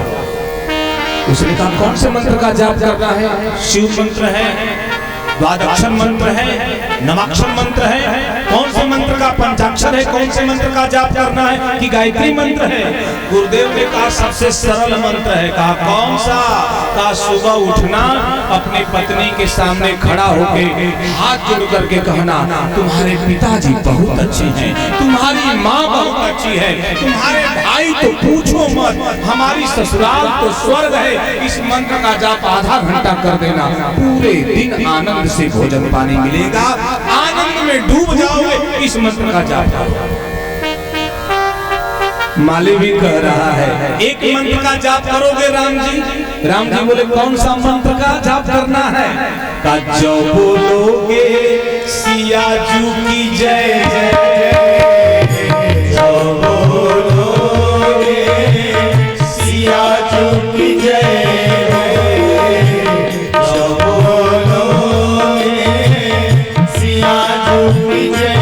उसने कहा कौन से मंत्र का जाप करना है? शिव मंत्र है, द्वादक्षर मंत्र है, नवाक्षर मंत्र है, कौन से मंत्र का पंचाक्षर है, कौन से मंत्र का जाप करना है कि गायत्री मंत्र है। गुरुदेव ने कहा सबसे सरल मंत्र है। कहा कौन सा? कहा सुबह उठना, अपनी पत्नी के सामने खड़ा होके हाथ जोड़ करके कहना तुम्हारे पिताजी बहुत अच्छे हैं, तुम्हारी माँ बहुत अच्छी है, तुम्हारे भाई तो पूछो मत, हमारी ससुराल तो स्वर्ग है। इस मंत्र का जाप आधा घंटा कर देना, पूरे दिन आनंद से भोजन पानी मिलेगा, आनंद में डूब जाओगे। इस मंत्र का जाप करो। माली भी कह रहा है एक मंत्र का जाप करोगे राम जी? राम जी बोले कौन सा मंत्र का जाप करना है? का जो बोलोगे सिया जू की जय जय, जो बोलोगे सिया जू की जय, जो बोलोगे सिया जू की जय,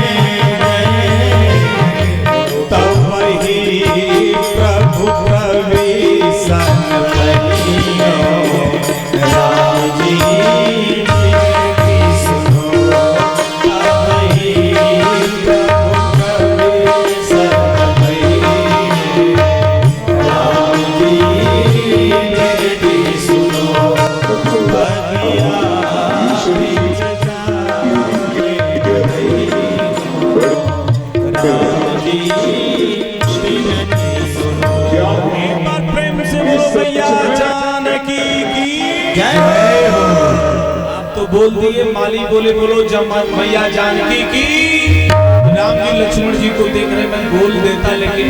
बोल दिए। माली बोले बोलो मैया जानकी की। राम जी लक्ष्मण जी को देख रहे, मैं बोल देता लेकिन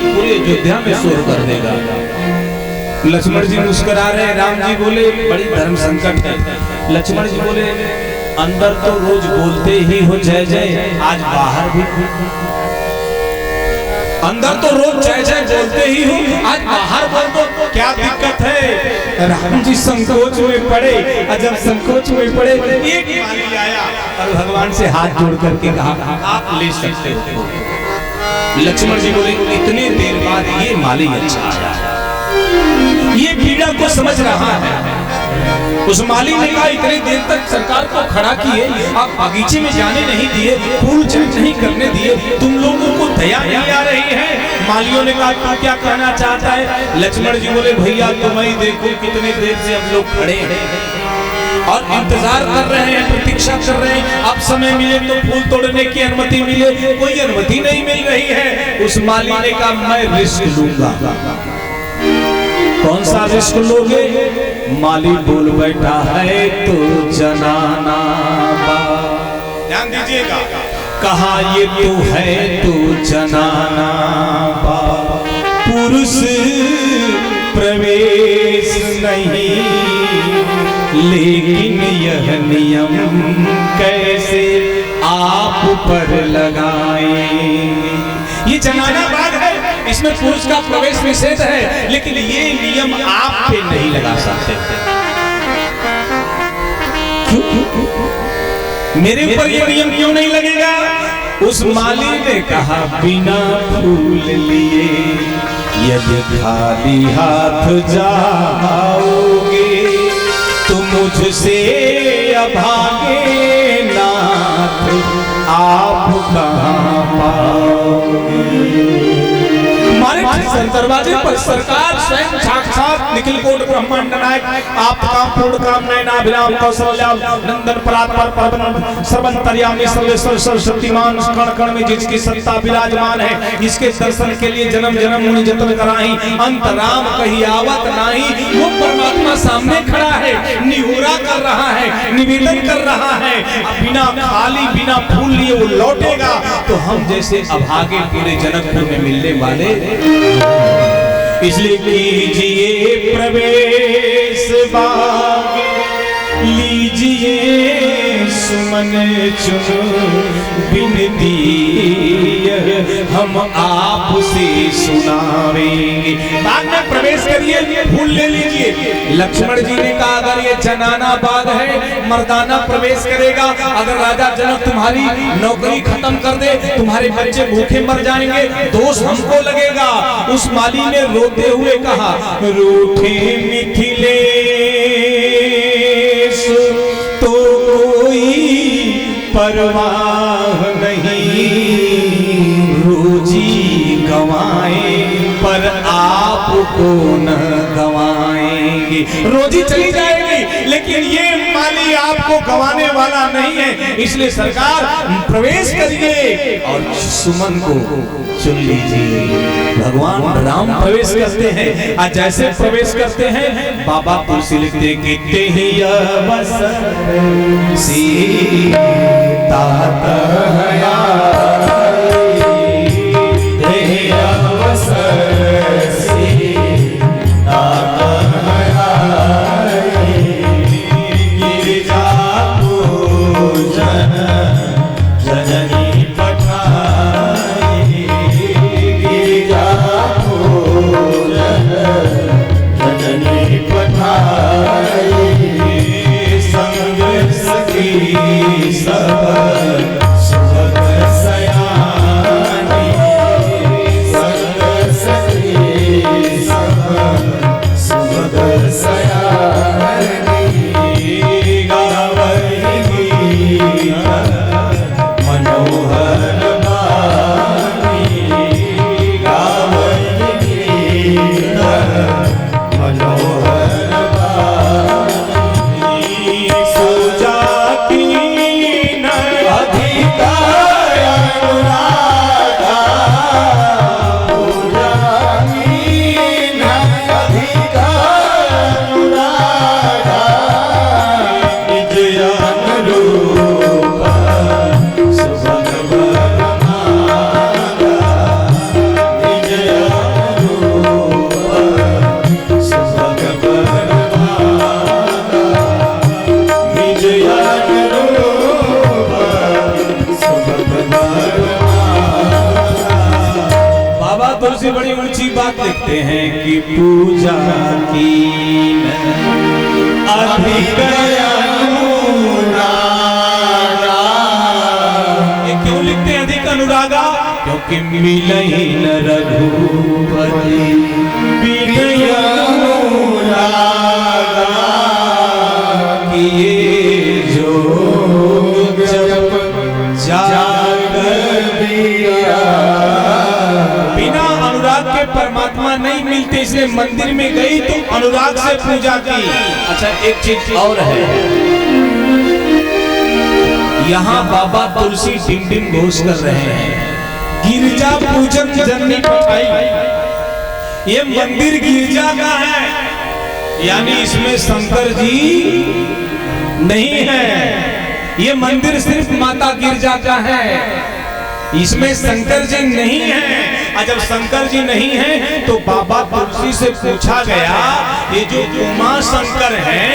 पूरे अयोध्या में शोर कर देगा। लक्ष्मण जी मुस्कुरा रहे, राम जी बोले बड़ी धर्म संकट है। लक्ष्मण जी बोले अंदर तो रोज बोलते ही हो जय जय, आज बाहर भी अंदर तो रोज जय जय बोलते ही हो, आज बाहर बोल दो, क्या दिक्कत है? राम जी संकोच में पड़े, और जब संकोच में पड़े एक माली आया और भगवान से हाथ जोड़ करके कहा आप ले सकते हो। लक्ष्मण जी बोले इतने देर बाद ये माली अच्छा आया, ये पीड़ा को समझ रहा है। उस माली ने कहा इतनी देर तक सरकार को खड़ा किए, आप बगीचे में जाने नहीं दिए, फूल चट नहीं करने दिए, तुम लोगों को दया नहीं आ रही है। मालियों ने कहा तू क्या कहना चाहता है? लक्ष्मण जी बोले भैया तुम ही देखो कितनी देर से हम लोग खड़े हैं और इंतजार कर रहे हैं, प्रतीक्षा कर रहे हैं, अब समय मिले तो फूल तोड़ने की अनुमति मिले, कोई अनुमति नहीं मिल रही है। उस माली ने कहा मैं रिस्क लूंगा। कौन सा रिस्क लोगे? माली बोल बैठा है तो जनाना बा। ध्यान दीजिएगा, कहा ये तो है तो जनाना बा, पुरुष प्रवेश नहीं, लेकिन यह नियम कैसे आप पर लगाएंगे? ये जनाना बाग है, इसमें पुरुष का प्रवेश निषेध है, लेकिन ये नियम आप पे नहीं लगा सकते। मेरे ऊपर ये नियम क्यों नहीं लगेगा? उस माली ने कहा बिना फूल लिए यदि खाली हाथ जाओगे तो मुझसे अभागे नाथ आप कहाँ पाओगे? दरवाजे पर सरकार स्वयं साक्षात निखिल कोट ब्रह्मांड नायक आपका पूर्ण काम नयनाभिराम कौशल्या नंदन परात्पर परम सर्वंतर्यामी सर्वेश्वर सर्वशक्तिमान कण कण में जिसकी सत्ता विराजमान है, जिसके दर्शन के लिए जन्म जन्म मुनि जतन कराई, अंत राम कही आवत नाही। वो परमात्मा सामने खड़ा है, निहोरा कर रहा है, निवेदन कर रहा है, बिना खाली बिना फूल लिए वो लौटेगा तो हम जैसे अभागे पूरे जनकपुर में मिलने वाले। इसलिए कीजिए प्रवेश बाग, लीजिए सुमन चुन बिनती हम आपसे सुनावेंगे। बाग में प्रवेश करिए, फूल ले लीजिए। लक्ष्मण जी ने कहा अगर ये जनाना बाग है, मर्दाना प्रवेश करेगा, अगर राजा जनक तुम्हारी नौकरी खत्म कर दे, तुम्हारे बच्चे भूखे मर जाएंगे, दोष हमको लगेगा। उस माली ने रोते हुए कहा रूठे मिथिलेश तो परवाह नहीं, रोजी गवाए पर आपको न गवाएंगे। रोजी चली जाएगी लेकिन ये माली आपको गवाने वाला नहीं है, इसलिए सरकार प्रवेश करिए और सुमन को चुन लीजिए। भगवान राम प्रवेश करते हैं, आज जैसे प्रवेश करते हैं बाबा तुलसी लिखते गिरते ही अवसर सीता तहया तुलसी बड़ी ऊंची बात लिखते हैं कि पूजा की अधिक अनुरागा। ये क्यों लिखते हैं अधिक अनुरागा? क्योंकि मिलहि न रघुपति बिन अनुरागा कि ये जो जप जागर दिया। बिना अनुराग के परमात्मा नहीं मिलते, इसलिए मंदिर में गई तो अनुराग से पूजा की। अच्छा एक चीज और है, यहाँ बाबा तुलसी डिम डिम घोष कर रहे हैं गिरजा पूजन जननी पठाई। ये मंदिर गिरजा का है, यानी इसमें शंकर जी नहीं है। ये मंदिर सिर्फ माता गिरजा का है, इसमें शंकर जी नहीं है। और जब शंकर जी नहीं है तो बाबा तुलसी से पूछा गया ये जो उमा शंकर है,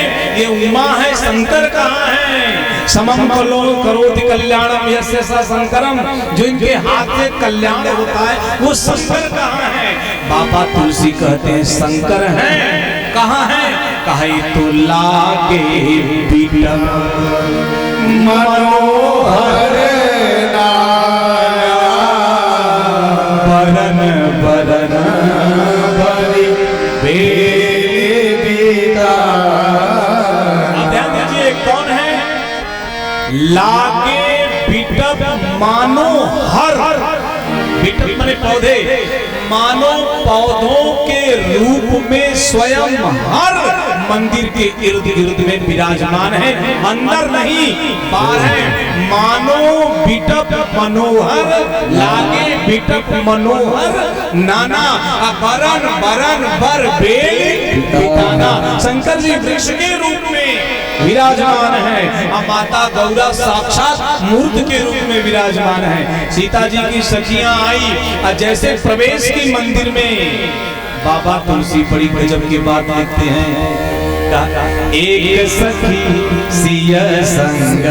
ये उमा है, शंकर कहाँ है? समम कलो करोति कल्याणम यस्य स शंकरम, जो इनके हाथ से कल्याण होता है वो शंकर कहाँ है? बाबा तुलसी कहते हैं शंकर हैं। कहाँ है? कहे तो लागे पीटम मनोहर बरन बरन बरी बेबीता। ध्यान दीजिए कौन है? लागे बिटप मानो हर, बिटप माने पौधे, मानो पौधों के रूप में स्वयं हर मंदिर के इर्द गिर्द में विराजमान है, अंदर नहीं बाहर है। मानो बिटप मनोहर, लागे बिटप मनोहर नाना, बरन बरन बर बेल बिताना। शंकर जी वृक्ष के रूप में विराजमान है और माता गौरा साक्षात मूर्त के रूप में विराजमान है। सीता जी की सखियां आई और जैसे प्रवेश की मंदिर में, बाबा तुलसी बड़ी गजब की बात लिखते हैं। एक सखी सिय संग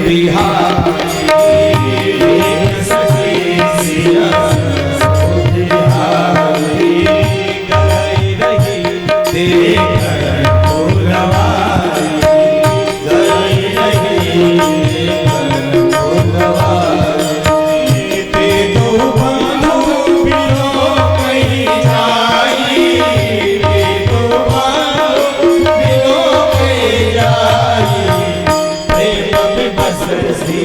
बिहार, एक सखी सिय संग बिहार, गई रही देख फूलवारी, गई रही देख फूलवारी, ते दो बंधु बिलो कहीं जाई, ते दो बंधु बिलो कहीं जाई, प्रेम में बस सी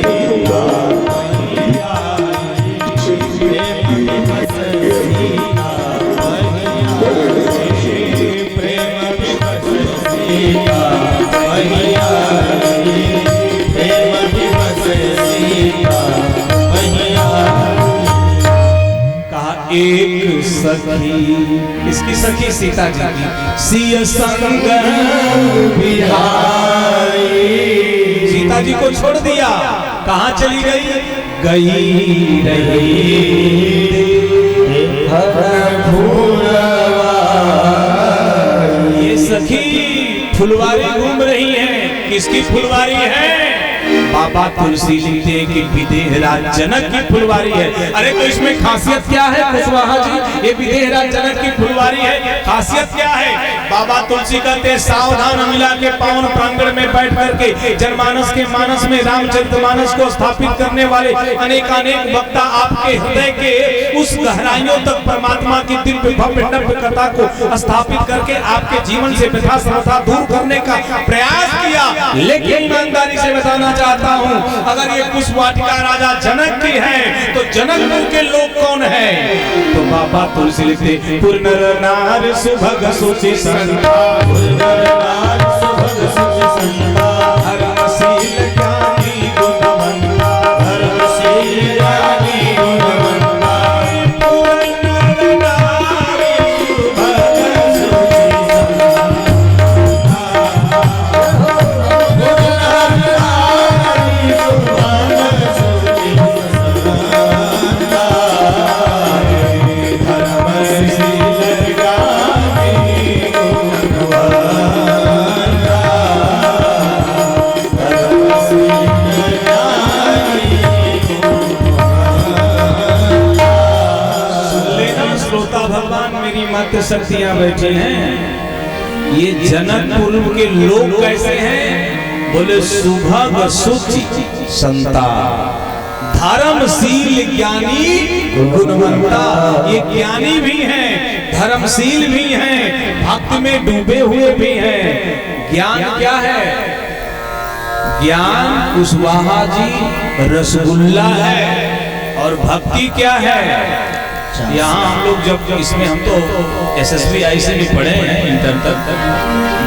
सखी, इसकी सखी सीता जी की। सिय संग बिहारी, सीता जी को छोड़ दिया, कहाँ चली गई? गई रही ये सखी फुलवारी घूम रही है। किसकी फुलवारी है? बाबा तुलसी लिखते हैं कि विदेहराज जनक की फुलवारी है। अरे तो इसमें खासियत क्या है कुशवाहा जी? ये विदेहराज जनक की फुलवारी है, खासियत क्या है? बाबा तुलसी कहते हैं सावधान मिला के पावन प्रांगण में बैठ करके जनमानस के मानस में रामचरितमानस को स्थापित करने वाले अनेकानेक वक्ता आपके हृदय के उस गहराइयों तक परमात्मा की दिव्य भव्य नव्य कथा को स्थापित करके आपके जीवन से व्यथा समस्या दूर करने का प्रयास किया। लेकिन ईमानदारी से बताना चाहता हूँ, अगर ये पुष्प वाटिका राजा जनक की है तो जनकपुर के लोग कौन है? तो बाबा तुलसी लिखते पुरनर नार सुभग सुचि संता, पुरनर नार सुभग सुचि संता, धर्मशील ज्ञानी गुणवंता, धर्मशील ज्ञानी गुणवंता, पुरनर नार सुभग सुचि संता, शक्तियां बैठी हैं। ये जनकपुर के लोग कैसे हैं? बोले सुभग सुचि संता, धर्मशील ज्ञानी गुणवंता। ये ज्ञानी भी हैं, धर्मशील भी हैं, भक्ति में डूबे हुए भी हैं। ज्ञान क्या है? ज्ञान कुशवाहा जी रसगुल्ला है, और भक्ति क्या है? यहाँ हम लोग जब इसमें हम तो SSB IC में पढ़े हैं इंटर तक,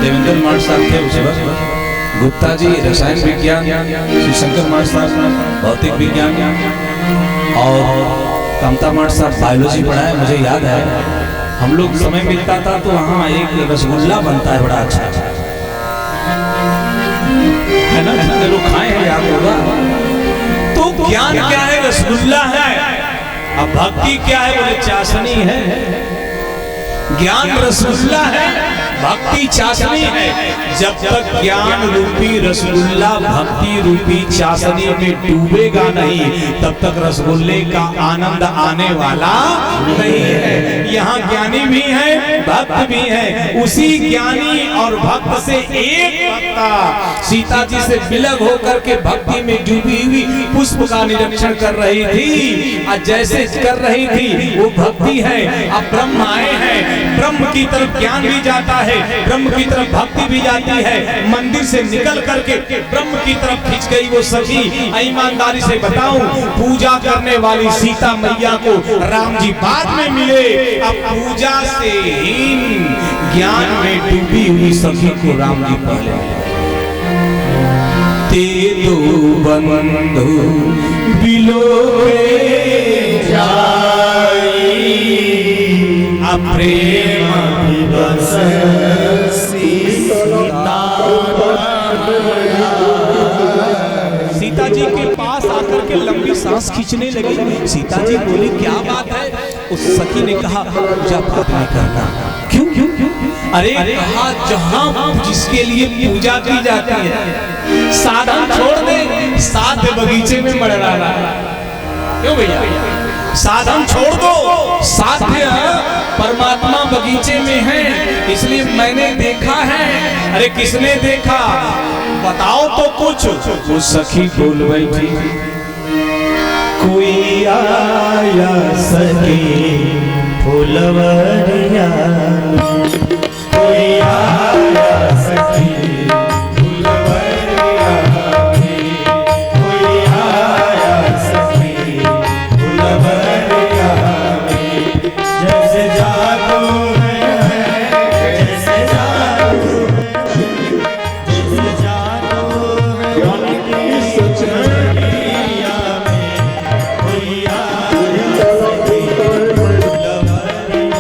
देवेंद्र मार्ट साहब थे उसे बस, गुप्ता जी रसायन विज्ञान, श्री शंकर मार्ट साहब भौतिक विज्ञान, और कामता मार्ट साहब बायोलॉजी पढ़ा है। मुझे याद है हम लोग समय मिलता था तो वहाँ एक रसगुल्ला बनता है बड़ा अच्छा है ना, जितने लोग खाए हैं याद होगा। तो ज्ञान क्या है? रसगुल्ला है। अब भक्ति क्या है? बोले चाशनी है। ज्ञान रसगुल्ला है, भक्ति चाशनी है। जब तक ज्ञान रूपी रसगुल्ला भक्ति रूपी चाशनी में डूबेगा नहीं, तब तक रसगुल्ले का आनंद आने वाला नहीं है। यहाँ ज्ञानी भी है, भक्त भी है। उसी ज्ञानी और भक्त से एक भक्ता सीता जी से विलग होकर के भक्ति में डूबी हुई पुष्प का निरीक्षण कर रही थी। और जैसे कर रही थी वो भक्ति है। अब ब्रह्म आए हैं, ब्रह्म की तरफ ज्ञान भी जाता है, ब्रह्म की तरफ भक्ति भी जाती है। मंदिर से निकल करके ब्रह्म की तरफ खिंच गई वो सखी। ईमानदारी से बताऊं, पूजा करने वाली सीता मैया को राम जी बाद में मिले। अब पूजा से हीन ज्ञान में डूबी हुई सखी को राम जी पहले मिले। ते दो बंधु बिलोके जाई, प्रेम विवश सीता जी के पास आकर के लंबी सांस खींचने लगी। सीता जी बोली क्या बात है? उस सखी ने कहा पूजा पाठ नहीं करना। क्यों क्यों क्यों? अरे कहा जहां जिसके लिए पूजा की जाती है साधन छोड़ दे, साध्य बगीचे में मड़राना। क्यों भैया? साधन छोड़ दो, साध्य परमात्मा बगीचे में है। इसलिए मैंने देखा है। अरे किसने देखा? बताओ तो कुछ। वो सखी बोल बैठी, कोई आया सखी फुलवरिया, कोई आया सखी फुलवरिया, कोई आया सखी फुलवरिया, जैसे जादू है, जैसे जादू है, जैसे जादू है, उनकी सचरिया में कोई आया सखी फुलवरिया।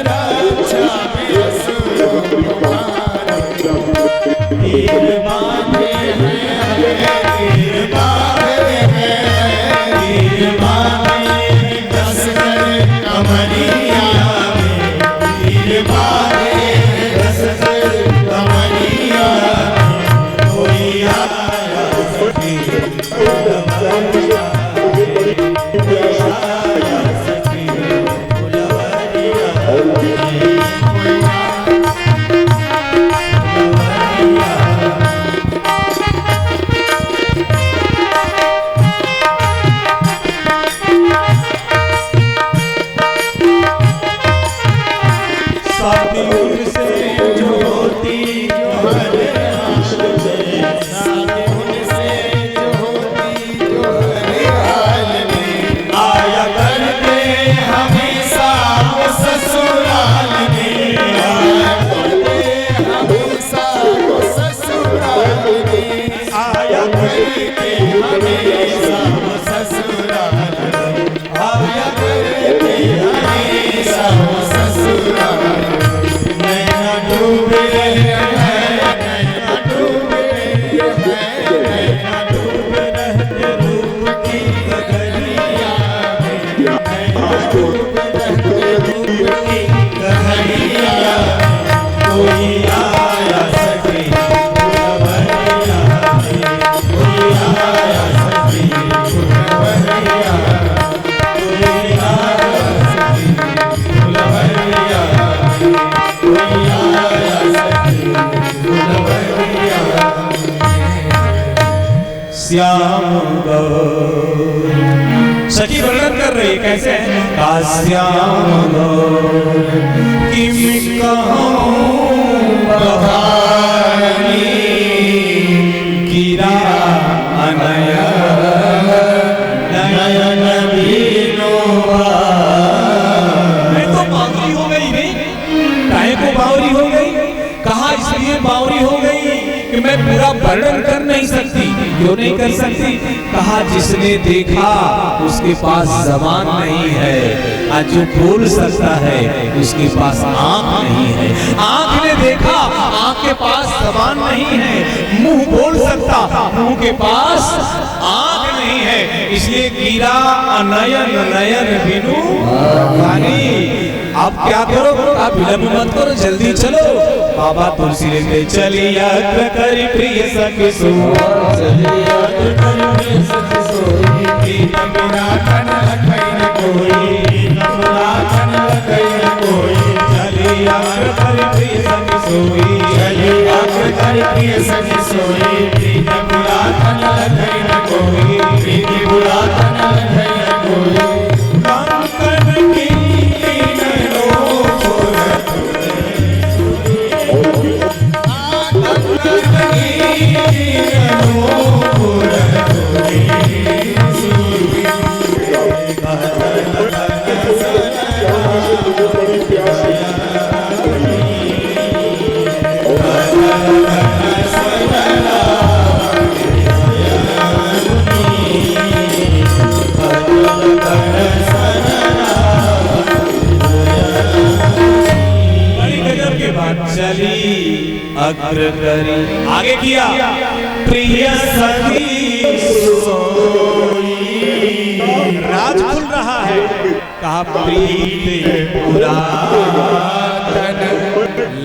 रक्षा में असुरों को मारे। तीर बांधे हैं, तीर बांधे हैं, तीर बांधे कस कर कमरिया में, तीर बांधे कस कर कमरिया में। कोई आया सखी फुलवरिया में, कोई आया सखी फुलवरिया में, कोई साथी उनसे जो होती जो हर हाल में, साथी उनसे जो होती जो हर हाल में। आया करते हमेशा वो ससुराल में, आया करते हमेशा वो ससुराल में, आया करते हमेशा वो ससुराल में, आया करते हमेशा वो ससुराल में। नैना डूबे हैं, नैना डूबे हैं, नैना डूबे रहते रूप की गगरिया में, नैना डूबे रहते रूप की गगरिया में। कोई आया सखी फुलवरिया में, कोई आया सखी फुलवरिया में, कोई आया सखी फुलवरिया में, कोई आया सखी फुलवरिया में। श्याम गौर सखी वर्णन कर रही है कैसे है? का श्याम गौर किम कहूं बहानी, गिरा अनयन नयन बीनोबा। मैं तो बावरी हो गई नहीं, काहे को बावरी हो गई? कहा इसलिए बावरी हो गई कि मैं पूरा वर्णन कर नहीं सकती। क्यों नहीं कर सकती? कहा जिसने देखा उसके पास जबान नहीं है, आज जो बोल सकता है उसके पास आंख नहीं है। आंख ने देखा, आंख के पास जबान नहीं है। मुंह बोल सकता, मुंह के पास आंख नहीं है। इसलिए गिरा अनयन नयन बिनु पानी। आप क्या करो? आप विलंब मत करो, जल्दी चलो। बाबा तुलसी लेते चली यात्रा करी प्रिय सखी सो, चली यात्रा करी प्रिय सखी सोई। प्रीत बिना तन लखई न कोई, प्रीत बिना तन लखई न कोई। चली यात्रा करी प्रिय सखी सोई, चली यात्रा करी प्रिय सखी सोई। प्रीत बिना तन लखई न कोई, प्रीत बिना तन लखई न कोई। कंकण की चली अग्र करी, आगे किया प्रिय सखी सोई। राज खुल रहा है। कहा प्रीत पुरातन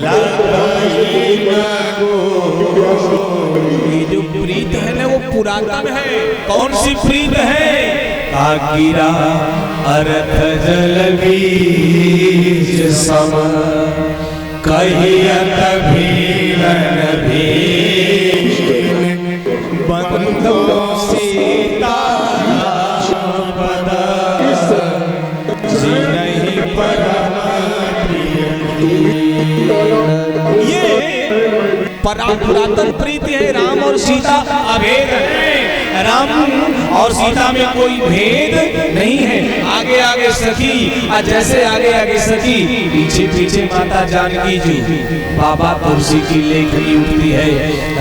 लगई न गोई। ये जो प्रीत है ना वो पुरातन है। कौन सी प्रीत है? कहा गिरा अर्थ जल बीज सम, कहियत भीलन भीम। बंदो सीता पद जिनहि परम प्रिय। ये पुरातन प्रीति है। राम और सीता अभेद है, राम और सीता में कोई भेद नहीं है। आगे आगे सखी और जैसे आगे आगे सखी, पीछे पीछे माता जानकी जी। बाबा तुलसी की लेखनी उठती है,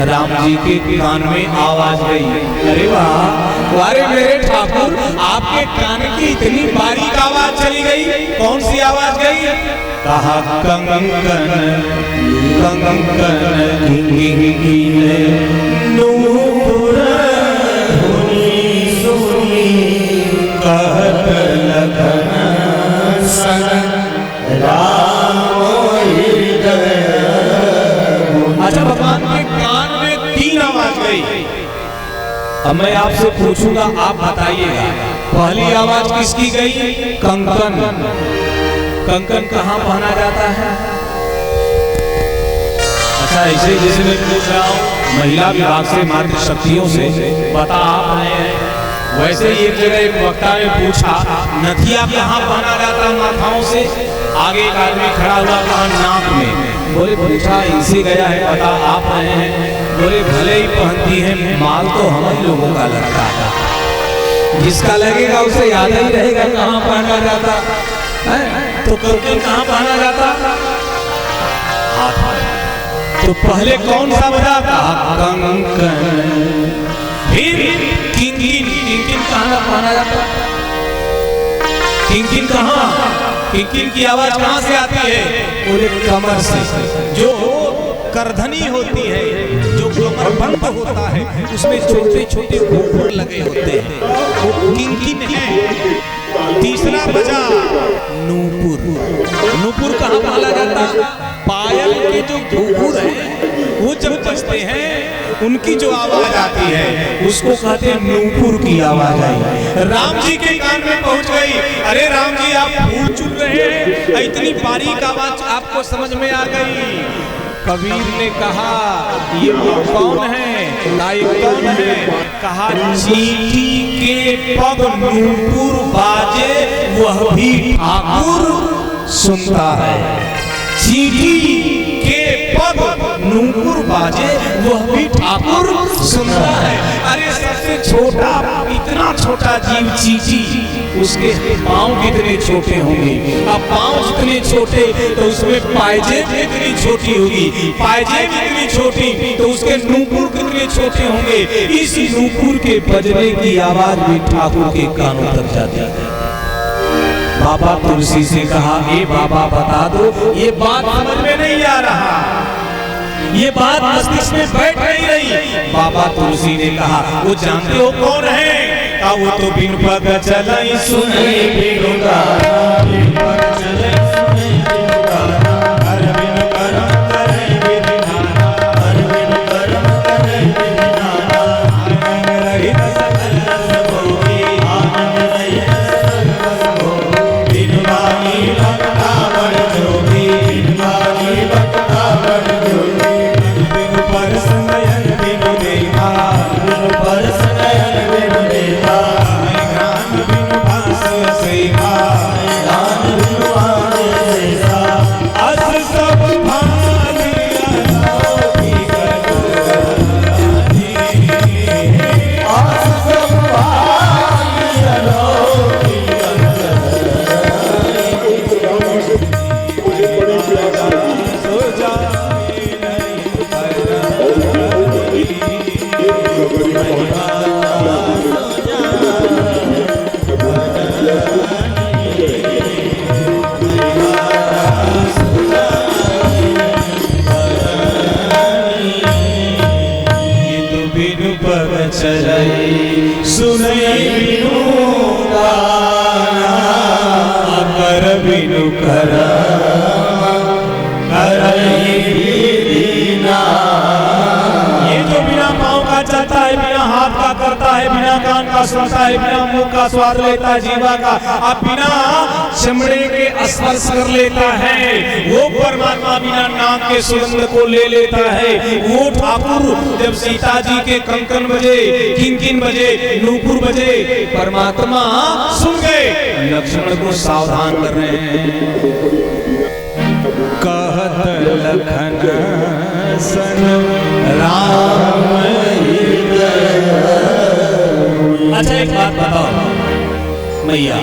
राम जी के कान में आवाज गई। अरे वाह, अरे मेरे ठाकुर, आपके कान की इतनी बारीक आवाज चली गई। कौन सी आवाज गई? कहा कंगन कंगन गिंगिने नूपुर धुनी सुनी, कहत लखन सन राम हृदय। अच्छा, भगवान के कान में 3 आवाज गई। अब मैं आपसे पूछूंगा, आप बताइएगा, पहली आवाज किसकी गई? कंकन। कंकन कहाँ पहना जाता है? अच्छा, ऐसे जैसे मैं पूछ रहा हूँ महिला विभाग से, मातृशक्तियों से बता आप रहे हैं, वैसे ही एक जगह एक वक्ता ने पूछा, नथिया कहाँ पहना जाता है माथाओं से? आगे एक आदमी खड़ा हुआ, कहा नाक में। बोले पूछा, इनसे गया है पता, आप रहे हैं? बोले भले ही पहनती है, माल तो हम ही लोगों का लगता है। जिसका लगेगा उसे याद ही रहेगा कहाँ पहना जाता है। तो कंकन कहाँ पहना जाता? हाथ में। तो पहले कौन सा बजा था? कंकन। फिर किंकिन। किंकिन कहाँ पहना जाता? किंकिन कहाँ? किंकिन की आवाज कहाँ से आती है? पूरे कमर से। जो करधनी होती है, जो कमर बंद होता है, उसमें छोटे छोटे घूंघट लगे होते हैं, वो किंकिन है। तीसरा बजा नूपुर। नूपुर कहाँ पाला जाता? पायल के जो घूंघट है, वो जब बजते हैं, उनकी जो आवाज आती है, उसको कहते हैं नूपुर की आवाज आई। राम जी के कान में पहुंच गई। अरे राम जी, आप भूल चुक रहे हैं, इतनी बारीक आवाज आपको समझ में आ गई। कबीर ने कहा, ये कौन है? गायक कौन है? कहा, चींटी के पग नूपुर बाजे, वह भी ठाकुर सुनता है। चींटी के पग नूपुर बाजे, वह भी ठाकुर सुनता है। अरे सबसे छोटा, इतना छोटा जीव चींटी, उसके पाँव कितने छोटे होंगे? अब पाँव जितने छोटे तो उसमें पायजेब कितनी छोटी होगी, पायजेब इतनी छोटी तो उसके नूपुर कितने छोटे होंगे। इस नूपुर के बजने की आवाज भी ठाकुर के कानों तक जाती है। बाबा तुलसी से कहा, ए बाबा बता दो, ये बात समझ में नहीं आ रहा, ये बात मस्तिष्क में बैठ नहीं रही। बाबा तुलसी ने कहा, वो जानते हो कौन है? वो तो बिन पग चलाई सुने बिनु गाना, बिन पग चलाई सुने बिनु गाना, हर बिन करम करे विधिनाना, हर बिन करम करे विधिनाना, आनंद रहित सकल रस भोगी, आनंद रहित सकल रस भोगी, बिन बानी भक्ता बड़ जोगी, बिन बानी भक्ता बड़ जोगी, बिनु परस नयन बिनु देखा, बिनु परस नयन बिनु देखा, ज्ञान बिनु भास सेवा, ज्ञान बिनु भास सेवा, अस सब भानी अलौकिक गुणानी, अस सब भानी अलौकिक गुणानी, सो जाए नहीं चलाई सुनई बिनु गाना, कर बिनु करा करई दीना। ये जो बिना पाँव का चलता है, बिना हाथ का करता है, बिना कान का सुनता है, बिना मुंह का स्वाद लेता है जीवा का, अब बिना चमड़े के स्पर्श कर लेता है, वो परमात्मा बिना नाक के सुगंध को ले लेता है। वो ठाकुर जब सीता जी के कंकन बजे, किंकिन बजे, नूपुर बजे, परमात्मा सुन गए, लक्ष्मण को सावधान कर रहे हैं। कहत लखन राम अच्छा एक बात बताओ मैया,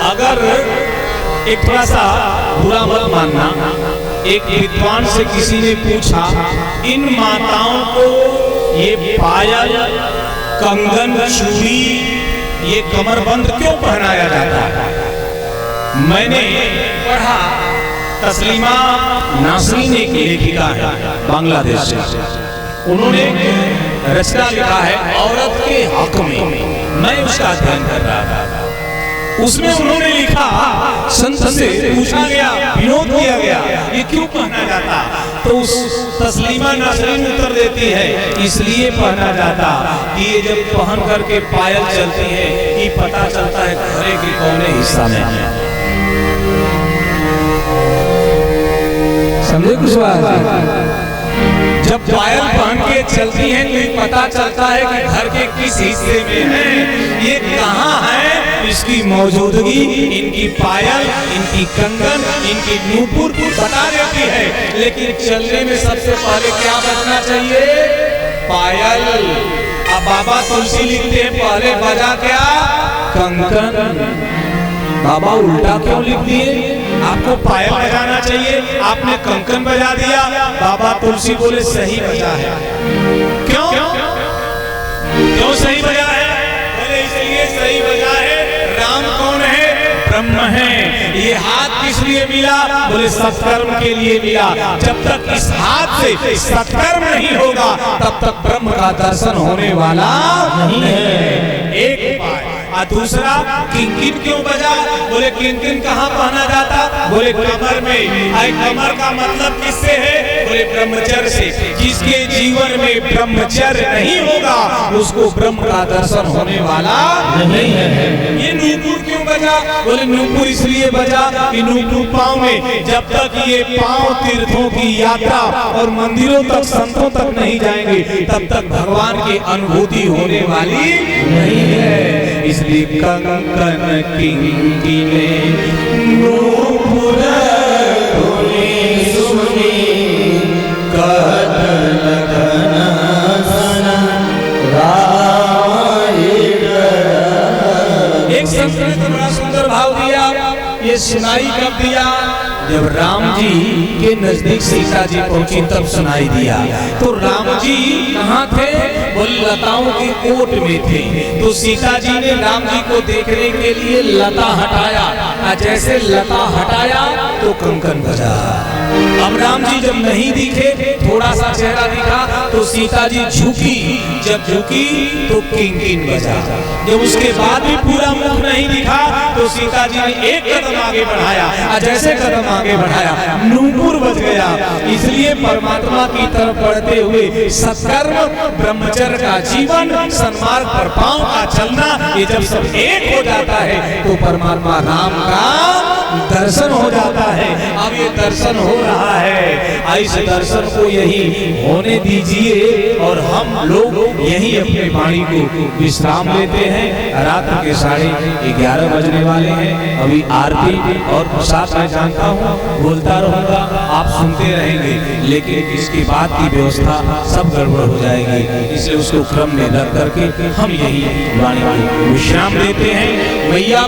अगर एक थोड़ा सा बुरा मत मानना, एक विद्वान से किसी ने पूछा इन माताओं को ये पायल, कंगन, चूड़ी, ये कमरबंद क्यों पहनाया जाता है? मैंने पढ़ा, तस्लीमा नासरीन एक लेखिका है बांग्लादेश से, उन्होंने रचना लिखा है औरत के हक में। मैं उसका अध्ययन कर रहा था, उसमें उन्होंने लिखा, संत से पूछा गया, विनोद किया गया, ये क्यों पहना जाता? तो उस तस्लीमा नासरीन उत्तर देती है, इसलिए पहना जाता कि ये जब पहन करके पायल चलती है कि पता चलता है घरे के कौने हिस्सा में है। समझे कुछ बात? जब पायल पहन के चलती हैं तो ये पता चलता है कि घर के किस हिस्से में है, ये कहाँ है, इसकी मौजूदगी इनकी पायल, इनकी कंगन, इनकी नूपुर बता देती है। लेकिन चलने में सबसे पहले क्या बजना चाहिए? पायल। अब बाबा तुलसी लिखते हैं पहले बजा क्या? कंगन। बाबा उल्टा क्यों लिख दिए? आपको पायल बजाना चाहिए, आपने कंकन बजा दिया। बाबा तुलसी बोले सही बजा है। क्यों क्यों सही बजा है? बोले इसलिए सही बजा है, राम कौन है? ब्रह्म है। ये हाथ किस लिए मिला? बोले सत्कर्म के लिए मिला। जब तक इस हाथ से सत्कर्म नहीं होगा तब तक ब्रह्म का दर्शन होने वाला नहीं है। एक बात। दूसरा, किंकिन क्यों बजा? बोले किंकिन कहाँ पहना जाता? बोले कमर में। आई कमर का मतलब किससे है? बोले ब्रह्मचर्य से। जिसके जीवन में ब्रह्मचर्य नहीं होगा उसको ब्रह्म का दर्शन होने वाला नहीं है। ये नूपुर क्यों बजा? बोले नूपुर इसलिए बजा कि नूपुर पाँव में, जब तक ये पाँव तीर्थों की यात्रा और मंदिरों तक, संतों तक नहीं जाएंगे तब तक भगवान की अनुभूति होने वाली नहीं है। इसलिए कंकन किंकिने नूपुर धुनी सुनी कद लगन सन एक संत ने तो बड़ा सुंदर भाव दिया, ये सुनाई कब दिया? जब राम जी के नजदीक सीता जी पहुंची तब सुनाई दिया। तो राम जी कहाँ थे? वो लताओं की कोट में थे। तो सीता जी ने राम जी को देखने के लिए लता हटाया, जैसे लता हटाया तो कंकन बजा। अब राम जी जब नहीं दिखे, थोड़ा सा चेहरा दिखा तो सीता जी झुकी, जब झुकी तो किंकिन बजा। जब उसके बाद भी पूरा मुख नहीं दिखा तो सीता जी ने एक कदम आगे बढ़ाया, जैसे कदम आगे बढ़ाया नूपुर बज गया। इसलिए परमात्मा की तरफ बढ़ते हुए सत्कर्म, ब्रह्मचर्य का जीवन, सन्मार्ग पर पांव का चलना, ये जब सब एक हो जाता है तो परमात्मा राम का दर्शन हो जाता है। अब ये दर्शन हो रहा है, इस दर्शन को यही होने दीजिए और हम लोग यही अपने वाणी को विश्राम लेते हैं। रात के 11:30 बजने वाले हैं। अभी आरती और प्रसाद मैं जानता हूँ, बोलता रहूंगा, आप सुनते रहेंगे, लेकिन इसके बाद की व्यवस्था सब गड़बड़ हो जाएगी। इसलिए उसको क्रम में रख करके हम यही वाणी को विश्राम लेते हैं। मैया